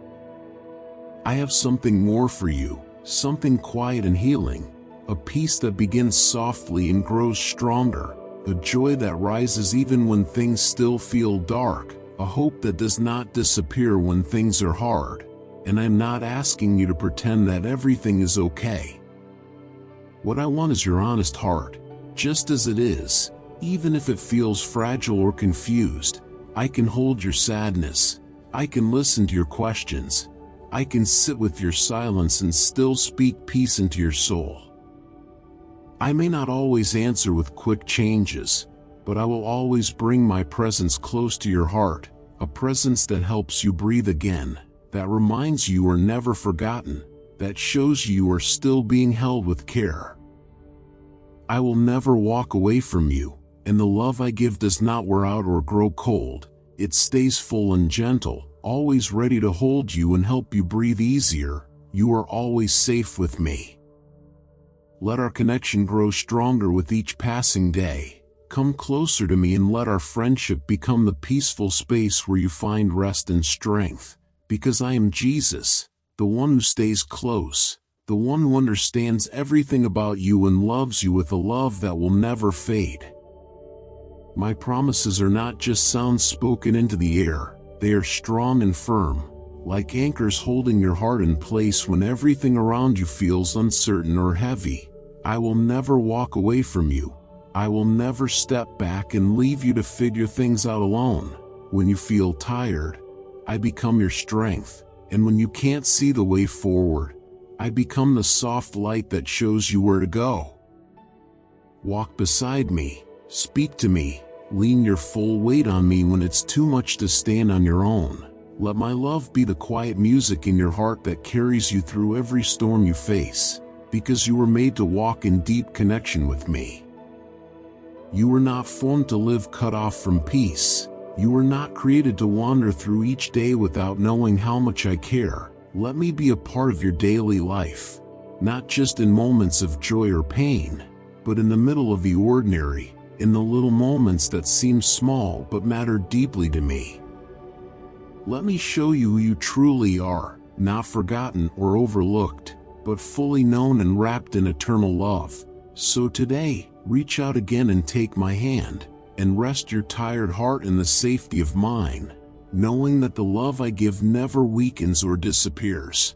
I have something more for you, something quiet and healing, a peace that begins softly and grows stronger, a joy that rises even when things still feel dark, a hope that does not disappear when things are hard. And I'm not asking you to pretend that everything is okay. What I want is your honest heart, just as it is, even if it feels fragile or confused. I can hold your sadness. I can listen to your questions. I can sit with your silence and still speak peace into your soul. I may not always answer with quick changes, but I will always bring my presence close to your heart, a presence that helps you breathe again, that reminds you are never forgotten, that shows you are still being held with care. I will never walk away from you, and the love I give does not wear out or grow cold. It stays full and gentle, always ready to hold you and help you breathe easier. You are always safe with me. Let our connection grow stronger with each passing day. Come closer to me and let our friendship become the peaceful space where you find rest and strength. Because I am Jesus, the one who stays close, the one who understands everything about you and loves you with a love that will never fade. My promises are not just sounds spoken into the air. They are strong and firm, like anchors holding your heart in place when everything around you feels uncertain or heavy. I will never walk away from you. I will never step back and leave you to figure things out alone. When you feel tired, I become your strength, and when you can't see the way forward, I become the soft light that shows you where to go. Walk beside me, speak to me, lean your full weight on me when it's too much to stand on your own. Let my love be the quiet music in your heart that carries you through every storm you face, because you were made to walk in deep connection with me. You were not formed to live cut off from peace. You were not created to wander through each day without knowing how much I care. Let me be a part of your daily life, not just in moments of joy or pain, but in the middle of the ordinary, in the little moments that seem small but matter deeply to me. Let me show you who you truly are, not forgotten or overlooked, but fully known and wrapped in eternal love. So today, reach out again and take my hand, and rest your tired heart in the safety of mine, knowing that the love I give never weakens or disappears.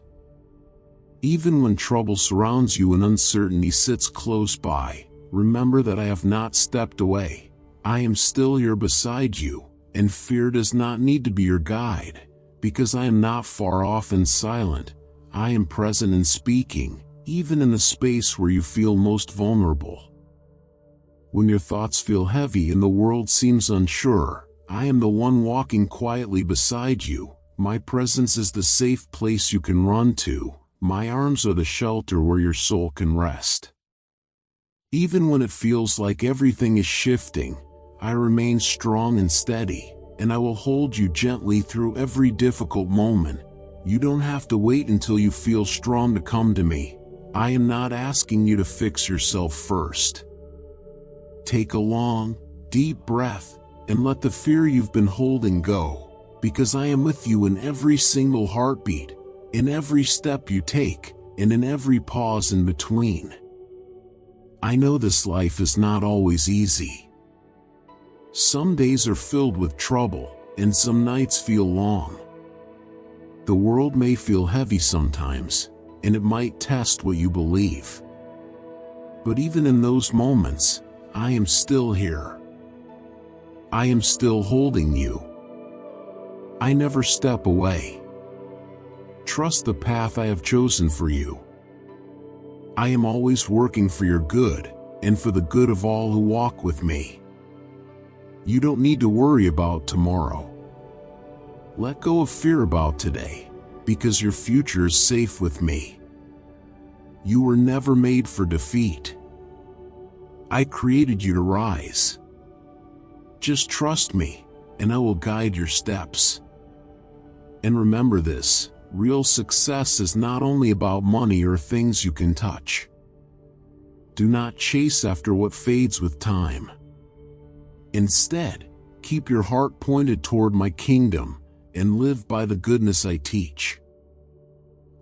Even when trouble surrounds you and uncertainty sits close by, remember that I have not stepped away. I am still here beside you, and fear does not need to be your guide, because I am not far off and silent. I am present and speaking, even in the space where you feel most vulnerable. When your thoughts feel heavy and the world seems unsure, I am the one walking quietly beside you. My presence is the safe place you can run to. My arms are the shelter where your soul can rest. Even when it feels like everything is shifting, I remain strong and steady, and I will hold you gently through every difficult moment. You don't have to wait until you feel strong to come to me. I am not asking you to fix yourself first. Take a long, deep breath, and let the fear you've been holding go, because I am with you in every single heartbeat, in every step you take, and in every pause in between. I know this life is not always easy. Some days are filled with trouble, and some nights feel long. The world may feel heavy sometimes, and it might test what you believe. But even in those moments, I am still here. I am still holding you. I never step away. Trust the path I have chosen for you. I am always working for your good, and for the good of all who walk with me. You don't need to worry about tomorrow. Let go of fear about today, because your future is safe with me. You were never made for defeat. I created you to rise. Just trust me, and I will guide your steps. And remember this, real success is not only about money or things you can touch. Do not chase after what fades with time. Instead, keep your heart pointed toward my kingdom, and live by the goodness I teach.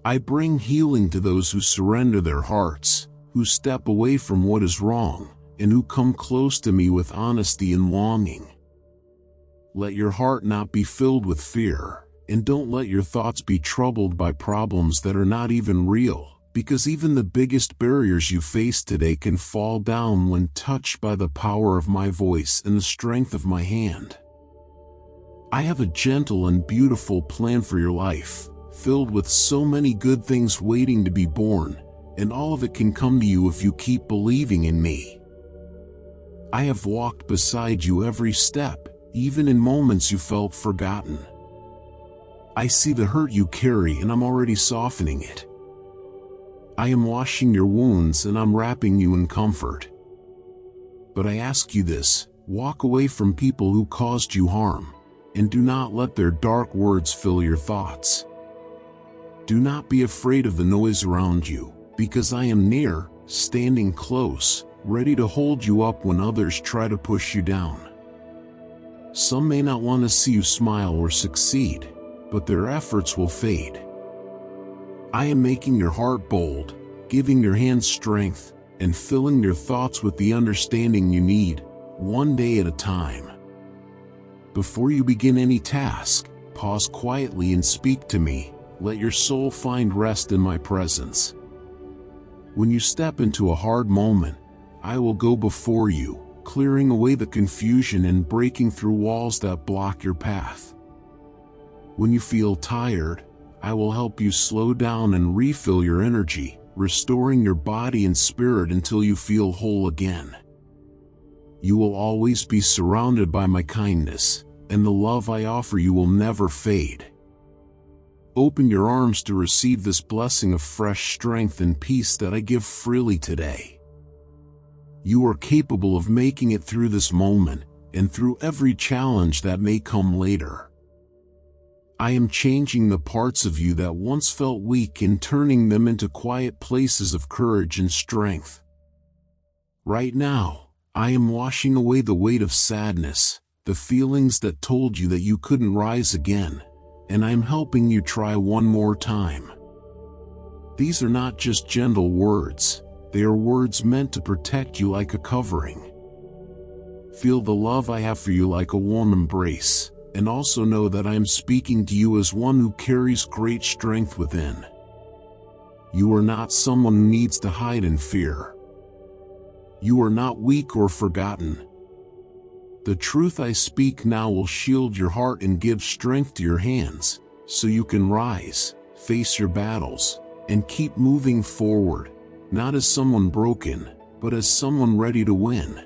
I bring healing to those who surrender their hearts, who step away from what is wrong, and who come close to me with honesty and longing. Let your heart not be filled with fear, and don't let your thoughts be troubled by problems that are not even real, because even the biggest barriers you face today can fall down when touched by the power of my voice and the strength of my hand. I have a gentle and beautiful plan for your life, filled with so many good things waiting to be born, and all of it can come to you if you keep believing in me. I have walked beside you every step, even in moments you felt forgotten. I see the hurt you carry and I'm already softening it. I am washing your wounds and I'm wrapping you in comfort. But I ask you this, walk away from people who caused you harm, and do not let their dark words fill your thoughts. Do not be afraid of the noise around you, because I am near, standing close, ready to hold you up when others try to push you down. Some may not want to see you smile or succeed, but their efforts will fade. I am making your heart bold, giving your hands strength, and filling your thoughts with the understanding you need, one day at a time. Before you begin any task, pause quietly and speak to me. Let your soul find rest in my presence. When you step into a hard moment, I will go before you, clearing away the confusion and breaking through walls that block your path. When you feel tired, I will help you slow down and refill your energy, restoring your body and spirit until you feel whole again. You will always be surrounded by my kindness, and the love I offer you will never fade. Open your arms to receive this blessing of fresh strength and peace that I give freely today. You are capable of making it through this moment, and through every challenge that may come later. I am changing the parts of you that once felt weak and turning them into quiet places of courage and strength. Right now, I am washing away the weight of sadness, the feelings that told you that you couldn't rise again, and I am helping you try one more time. These are not just gentle words, they are words meant to protect you like a covering. Feel the love I have for you like a warm embrace, and also know that I am speaking to you as one who carries great strength within. You are not someone who needs to hide in fear. You are not weak or forgotten. The truth I speak now will shield your heart and give strength to your hands, so you can rise, face your battles, and keep moving forward, not as someone broken, but as someone ready to win.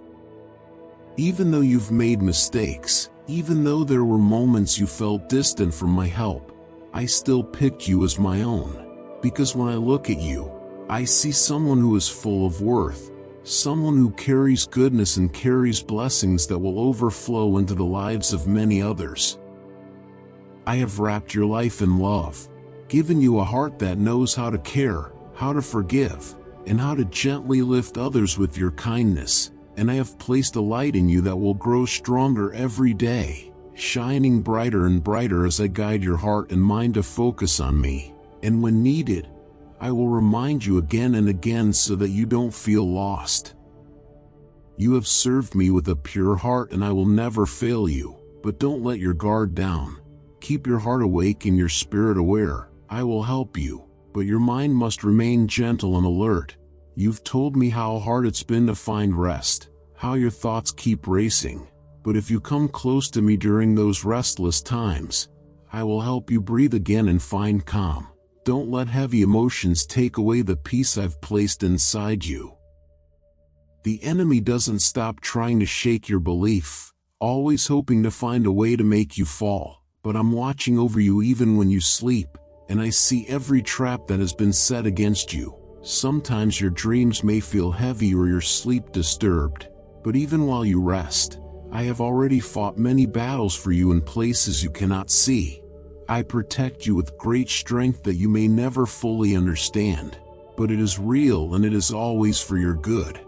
Even though you've made mistakes, even though there were moments you felt distant from my help, I still picked you as my own, because when I look at you, I see someone who is full of worth, someone who carries goodness and carries blessings that will overflow into the lives of many others. I have wrapped your life in love, given you a heart that knows how to care, how to forgive, and how to gently lift others with your kindness, and I have placed a light in you that will grow stronger every day, shining brighter and brighter as I guide your heart and mind to focus on me, and when needed, I will remind you again and again so that you don't feel lost. You have served me with a pure heart and I will never fail you, but don't let your guard down. Keep your heart awake and your spirit aware. I will help you, but your mind must remain gentle and alert. You've told me how hard it's been to find rest, how your thoughts keep racing, but if you come close to me during those restless times, I will help you breathe again and find calm. Don't let heavy emotions take away the peace I've placed inside you. The enemy doesn't stop trying to shake your belief, always hoping to find a way to make you fall, but I'm watching over you even when you sleep, and I see every trap that has been set against you. Sometimes your dreams may feel heavy or your sleep disturbed, but even while you rest, I have already fought many battles for you in places you cannot see. I protect you with great strength that you may never fully understand, but it is real and it is always for your good.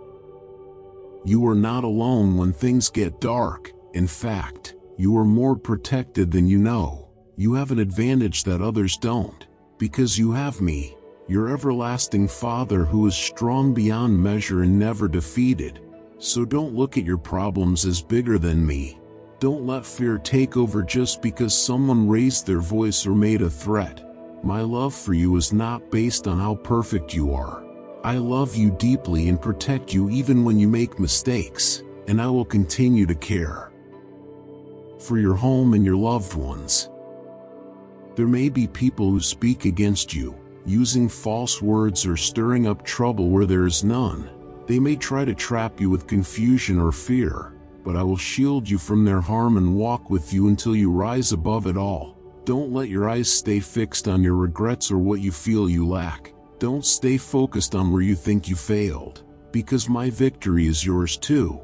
You are not alone when things get dark. In fact, you are more protected than you know. You have an advantage that others don't, because you have me, your everlasting Father who is strong beyond measure and never defeated. So don't look at your problems as bigger than me. Don't let fear take over just because someone raised their voice or made a threat. My love for you is not based on how perfect you are. I love you deeply and protect you even when you make mistakes, and I will continue to care for your home and your loved ones. There may be people who speak against you, using false words or stirring up trouble where there is none. They may try to trap you with confusion or fear, but I will shield you from their harm and walk with you until you rise above it all. Don't let your eyes stay fixed on your regrets or what you feel you lack. Don't stay focused on where you think you failed, because my victory is yours too.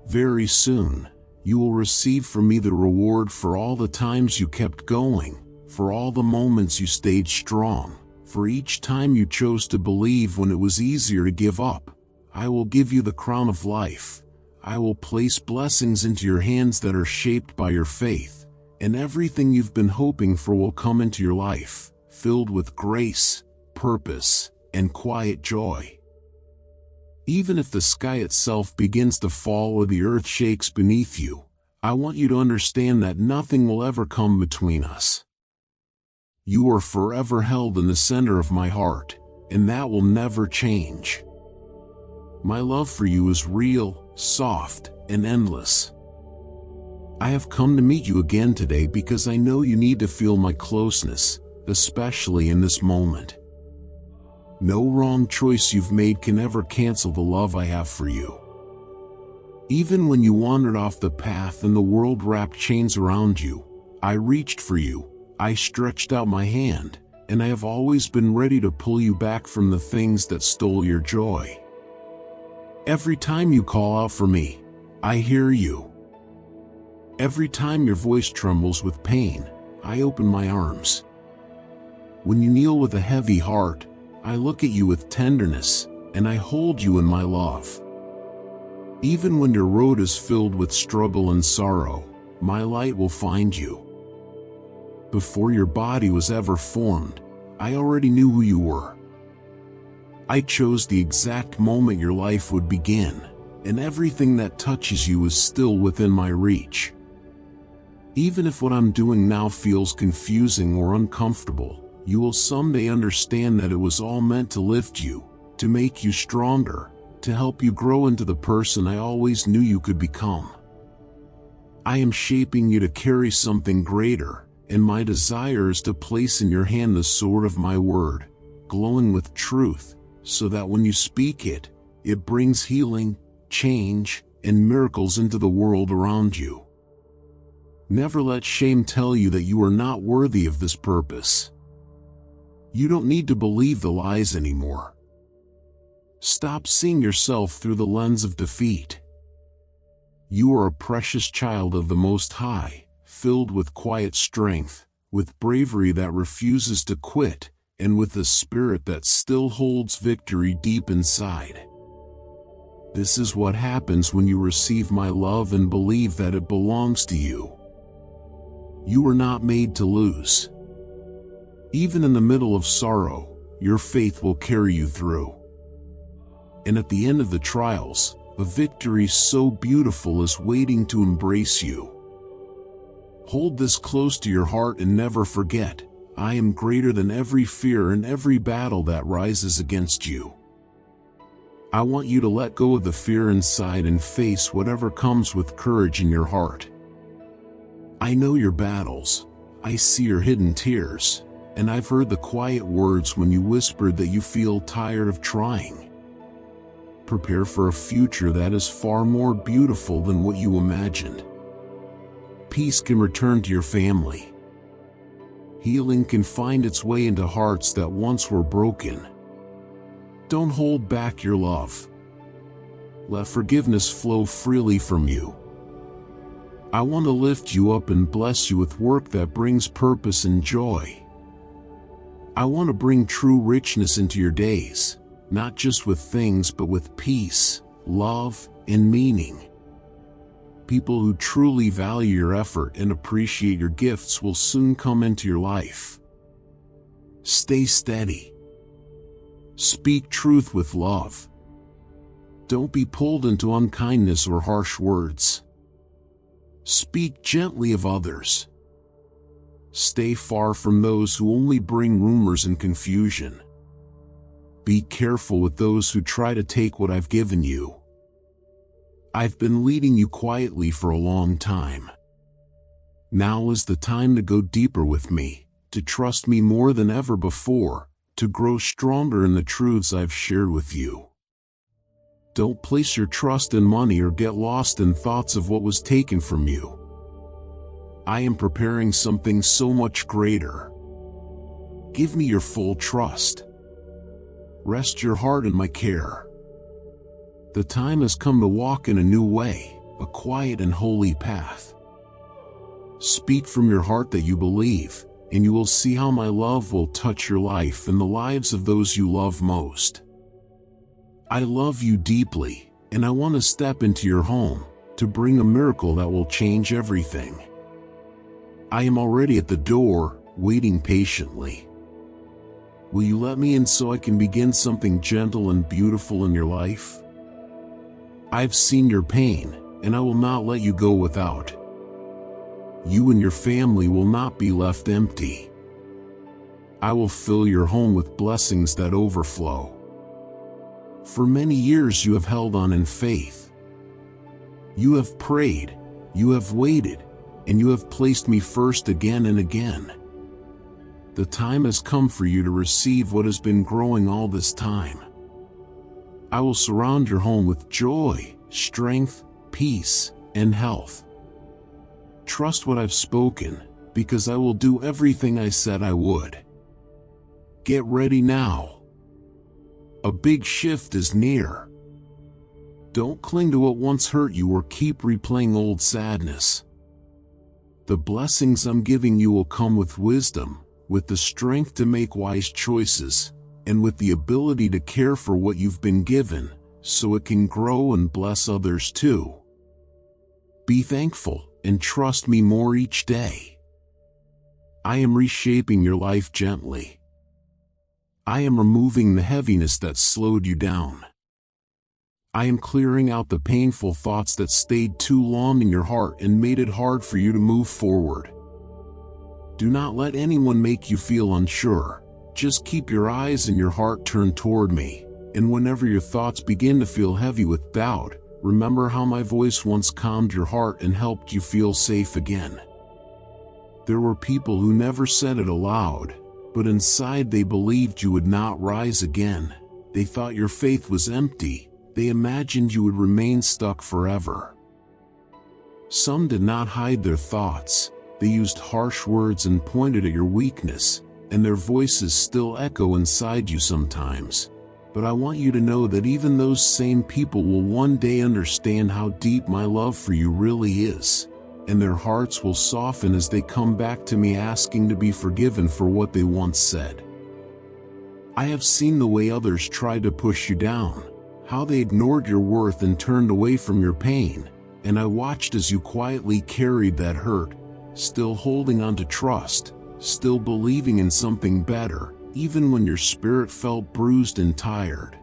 Very soon, you will receive from me the reward for all the times you kept going, for all the moments you stayed strong, for each time you chose to believe when it was easier to give up. I will give you the crown of life. I will place blessings into your hands that are shaped by your faith, and everything you've been hoping for will come into your life, filled with grace, purpose, and quiet joy. Even if the sky itself begins to fall or the earth shakes beneath you, I want you to understand that nothing will ever come between us. You are forever held in the center of my heart, and that will never change. My love for you is real, soft, and endless. I have come to meet you again today because I know you need to feel my closeness, especially in this moment. No wrong choice you've made can ever cancel the love I have for you. Even when you wandered off the path and the world wrapped chains around you, I reached for you, I stretched out my hand, and I have always been ready to pull you back from the things that stole your joy. Every time you call out for me, I hear you. Every time your voice trembles with pain, I open my arms. When you kneel with a heavy heart, I look at you with tenderness, and I hold you in my love. Even when your road is filled with struggle and sorrow, my light will find you. Before your body was ever formed, I already knew who you were. I chose the exact moment your life would begin, and everything that touches you is still within my reach. Even if what I'm doing now feels confusing or uncomfortable, you will someday understand that it was all meant to lift you, to make you stronger, to help you grow into the person I always knew you could become. I am shaping you to carry something greater, and my desire is to place in your hand the sword of my word, glowing with truth, so that when you speak it, it brings healing, change, and miracles into the world around you. Never let shame tell you that you are not worthy of this purpose. You don't need to believe the lies anymore. Stop seeing yourself through the lens of defeat. You are a precious child of the Most High, filled with quiet strength, with bravery that refuses to quit, and with a spirit that still holds victory deep inside. This is what happens when you receive my love and believe that it belongs to you. You are not made to lose. Even in the middle of sorrow, your faith will carry you through. And at the end of the trials, a victory so beautiful is waiting to embrace you. Hold this close to your heart and never forget, I am greater than every fear and every battle that rises against you. I want you to let go of the fear inside and face whatever comes with courage in your heart. I know your battles, I see your hidden tears, and I've heard the quiet words when you whispered that you feel tired of trying. Prepare for a future that is far more beautiful than what you imagined. Peace can return to your family. Healing can find its way into hearts that once were broken. Don't hold back your love. Let forgiveness flow freely from you. I want to lift you up and bless you with work that brings purpose and joy. I want to bring true richness into your days, not just with things but with peace, love, and meaning. People who truly value your effort and appreciate your gifts will soon come into your life. Stay steady. Speak truth with love. Don't be pulled into unkindness or harsh words. Speak gently of others. Stay far from those who only bring rumors and confusion. Be careful with those who try to take what I've given you. I've been leading you quietly for a long time. Now is the time to go deeper with me, to trust me more than ever before, to grow stronger in the truths I've shared with you. Don't place your trust in money or get lost in thoughts of what was taken from you. I am preparing something so much greater. Give me your full trust. Rest your heart in my care. The time has come to walk in a new way, a quiet and holy path. Speak from your heart that you believe, and you will see how my love will touch your life and the lives of those you love most. I love you deeply, and I want to step into your home, to bring a miracle that will change everything. I am already at the door, waiting patiently. Will you let me in so I can begin something gentle and beautiful in your life? I've seen your pain, and I will not let you go without. You and your family will not be left empty. I will fill your home with blessings that overflow. For many years you have held on in faith. You have prayed, you have waited, and you have placed me first again and again. The time has come for you to receive what has been growing all this time. I will surround your home with joy, strength, peace, and health. Trust what I've spoken, because I will do everything I said I would. Get ready now. A big shift is near. Don't cling to what once hurt you or keep replaying old sadness. The blessings I'm giving you will come with wisdom, with the strength to make wise choices, and with the ability to care for what you've been given, so it can grow and bless others too. Be thankful and trust me more each day. I am reshaping your life gently. I am removing the heaviness that slowed you down. I am clearing out the painful thoughts that stayed too long in your heart and made it hard for you to move forward. Do not let anyone make you feel unsure. Just keep your eyes and your heart turned toward me, and whenever your thoughts begin to feel heavy with doubt, remember how my voice once calmed your heart and helped you feel safe again. There were people who never said it aloud, but inside they believed you would not rise again. They thought your faith was empty. They imagined you would remain stuck forever. Some did not hide their thoughts. They used harsh words and pointed at your weakness, and their voices still echo inside you sometimes. But I want you to know that even those same people will one day understand how deep my love for you really is, and their hearts will soften as they come back to me asking to be forgiven for what they once said. I have seen the way others tried to push you down, how they ignored your worth and turned away from your pain, and I watched as you quietly carried that hurt, still holding on to trust, still believing in something better, even when your spirit felt bruised and tired.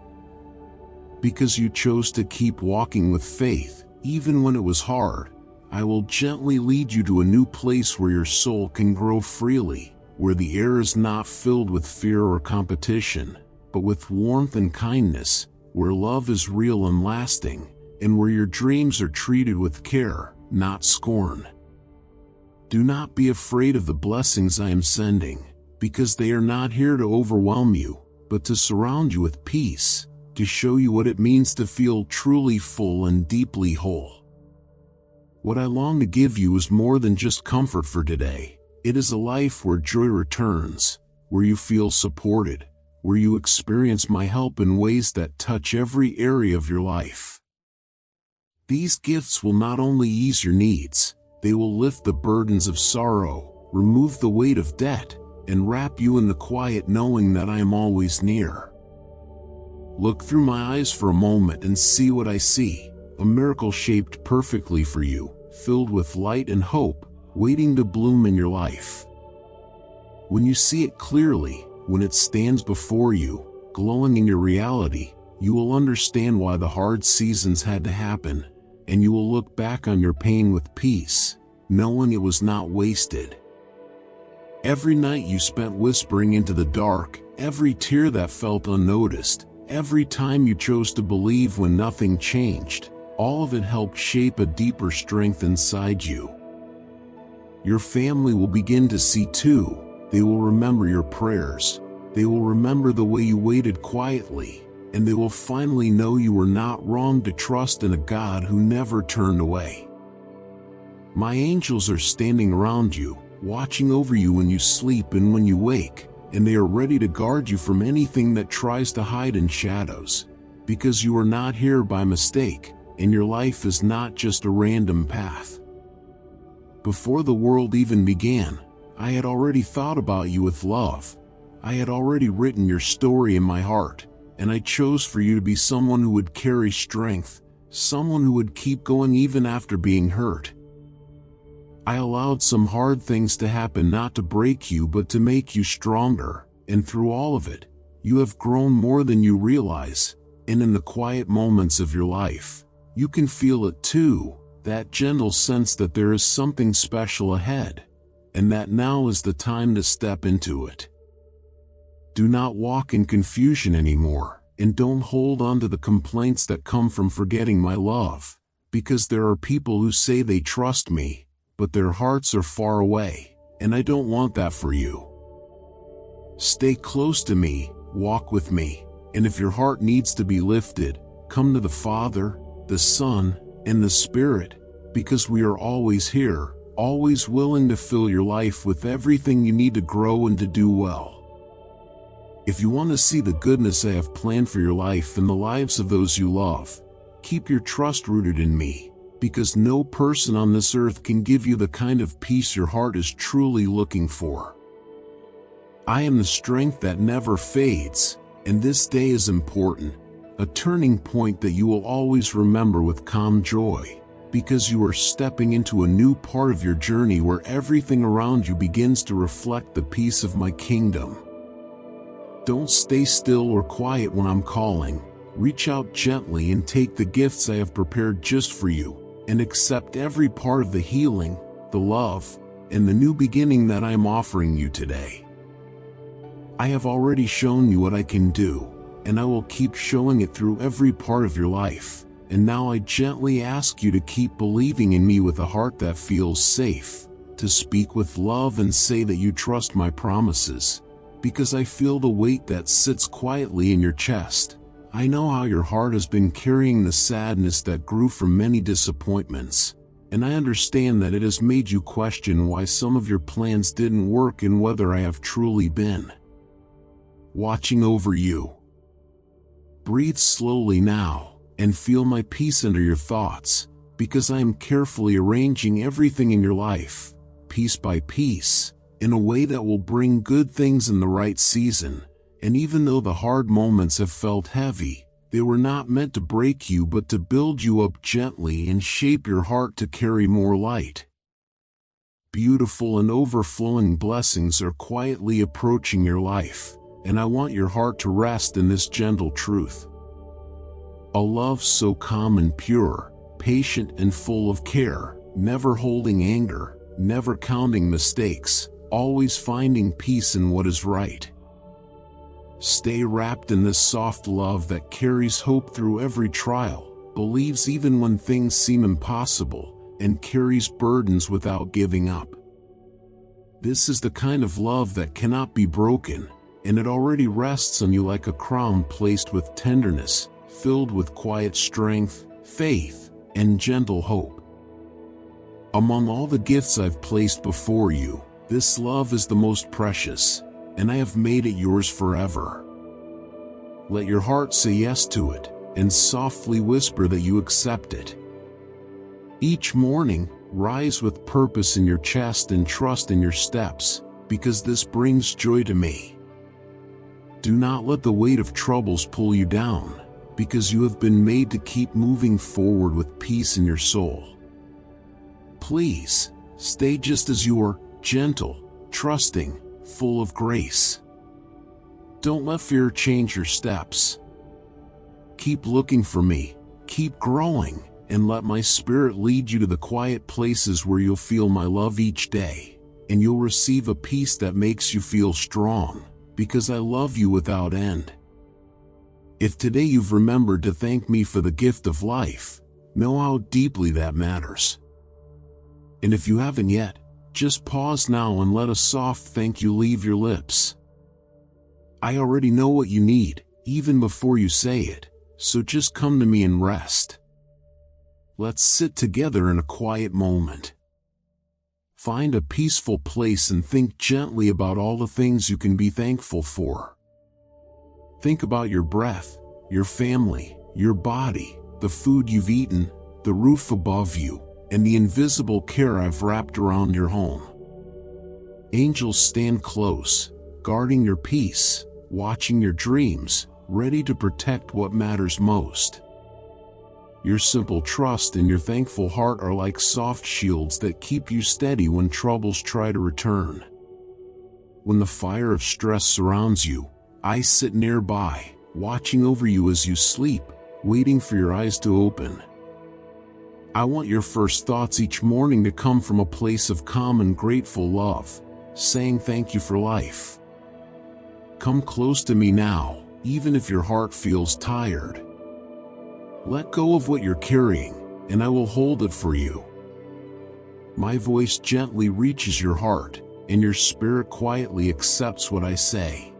Because you chose to keep walking with faith, even when it was hard, I will gently lead you to a new place where your soul can grow freely, where the air is not filled with fear or competition, but with warmth and kindness, where love is real and lasting, and where your dreams are treated with care, not scorn. Do not be afraid of the blessings I am sending, because they are not here to overwhelm you, but to surround you with peace, to show you what it means to feel truly full and deeply whole. What I long to give you is more than just comfort for today. It is a life where joy returns, where you feel supported, where you experience my help in ways that touch every area of your life. These gifts will not only ease your needs, they will lift the burdens of sorrow, remove the weight of debt, and wrap you in the quiet knowing that I am always near. Look through my eyes for a moment and see what I see, a miracle shaped perfectly for you, filled with light and hope, waiting to bloom in your life. When you see it clearly, when it stands before you, glowing in your reality, you will understand why the hard seasons had to happen, and you will look back on your pain with peace, knowing it was not wasted. Every night you spent whispering into the dark, every tear that felt unnoticed, every time you chose to believe when nothing changed, all of it helped shape a deeper strength inside you. Your family will begin to see too. They will remember your prayers. They will remember the way you waited quietly, and they will finally know you were not wrong to trust in a God who never turned away. My angels are standing around you, watching over you when you sleep and when you wake, and they are ready to guard you from anything that tries to hide in shadows, because you are not here by mistake, and your life is not just a random path. Before the world even began, I had already thought about you with love. I had already written your story in my heart, and I chose for you to be someone who would carry strength, someone who would keep going even after being hurt. I allowed some hard things to happen not to break you but to make you stronger, and through all of it, you have grown more than you realize, and in the quiet moments of your life, you can feel it too, that gentle sense that there is something special ahead, and that now is the time to step into it. Do not walk in confusion anymore, and don't hold on to the complaints that come from forgetting my love, because there are people who say they trust me, but their hearts are far away, and I don't want that for you. Stay close to me, walk with me, and if your heart needs to be lifted, come to the Father, the Son, and the Spirit, because we are always here, always willing to fill your life with everything you need to grow and to do well. If you want to see the goodness I have planned for your life and the lives of those you love, Keep your trust rooted in me, because no person on this earth can give you the kind of peace your heart is truly looking for. I am the strength that never fades, and this day is important, a turning point that you will always remember with calm joy, because you are stepping into a new part of your journey where everything around you begins to reflect the peace of my kingdom. Don't stay still or quiet when I'm calling. Reach out gently and take the gifts I have prepared just for you, and accept every part of the healing, the love, and the new beginning that I am offering you today. I have already shown you what I can do, and I will keep showing it through every part of your life, and now I gently ask you to keep believing in me with a heart that feels safe, to speak with love and say that you trust my promises, because I feel the weight that sits quietly in your chest. I know how your heart has been carrying the sadness that grew from many disappointments, and I understand that it has made you question why some of your plans didn't work and whether I have truly been watching over you. Breathe slowly now, and feel my peace under your thoughts, because I am carefully arranging everything in your life, piece by piece, in a way that will bring good things in the right season. And even though the hard moments have felt heavy, they were not meant to break you but to build you up gently and shape your heart to carry more light. Beautiful and overflowing blessings are quietly approaching your life, and I want your heart to rest in this gentle truth. A love so calm and pure, patient and full of care, never holding anger, never counting mistakes, always finding peace in what is right. Stay wrapped in this soft love that carries hope through every trial, believes even when things seem impossible, and carries burdens without giving up. This is the kind of love that cannot be broken, and it already rests on you like a crown placed with tenderness, filled with quiet strength, faith, and gentle hope. Among all the gifts I've placed before you, this love is the most precious, and I have made it yours forever. Let your heart say yes to it, and softly whisper that you accept it. Each morning, rise with purpose in your chest and trust in your steps, because this brings joy to me. Do not let the weight of troubles pull you down, because you have been made to keep moving forward with peace in your soul. Please, stay just as you are, gentle, trusting, full of grace. Don't let fear change your steps. Keep looking for me, keep growing, and let my spirit lead you to the quiet places where you'll feel my love each day, and you'll receive a peace that makes you feel strong, because I love you without end. If today you've remembered to thank me for the gift of life, know how deeply that matters. And if you haven't yet, just pause now and let a soft thank you leave your lips. I already know what you need, even before you say it, so just come to me and rest. Let's sit together in a quiet moment. Find a peaceful place and think gently about all the things you can be thankful for. Think about your breath, your family, your body, the food you've eaten, the roof above you, and the invisible care I've wrapped around your home. Angels stand close, guarding your peace, watching your dreams, ready to protect what matters most. Your simple trust and your thankful heart are like soft shields that keep you steady when troubles try to return. When the fire of stress surrounds you, I sit nearby, watching over you as you sleep, waiting for your eyes to open. I want your first thoughts each morning to come from a place of calm and grateful love, saying thank you for life. Come close to me now, even if your heart feels tired. Let go of what you're carrying, and I will hold it for you. My voice gently reaches your heart, and your spirit quietly accepts what I say.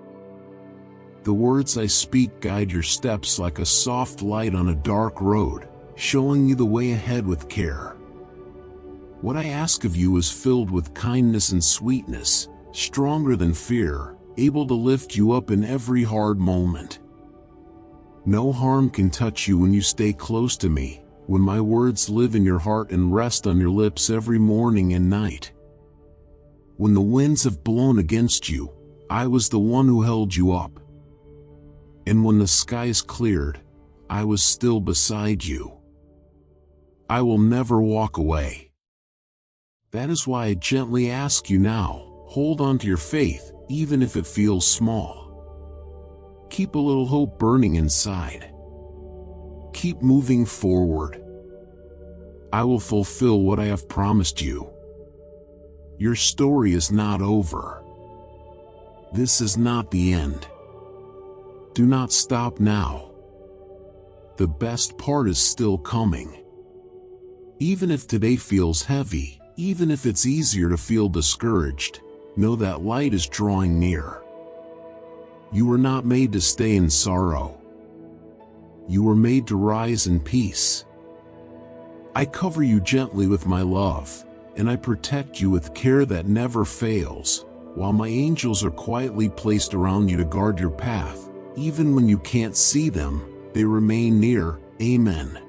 The words I speak guide your steps like a soft light on a dark road, showing you the way ahead with care. What I ask of you is filled with kindness and sweetness, stronger than fear, able to lift you up in every hard moment. No harm can touch you when you stay close to me, when my words live in your heart and rest on your lips every morning and night. When the winds have blown against you, I was the one who held you up. And when the skies cleared, I was still beside you. I will never walk away. That is why I gently ask you now, hold on to your faith, even if it feels small. Keep a little hope burning inside. Keep moving forward. I will fulfill what I have promised you. Your story is not over. This is not the end. Do not stop now. The best part is still coming. Even if today feels heavy, even if it's easier to feel discouraged, know that light is drawing near. You were not made to stay in sorrow. You were made to rise in peace. I cover you gently with my love, and I protect you with care that never fails, while my angels are quietly placed around you to guard your path. Even when you can't see them, they remain near. Amen.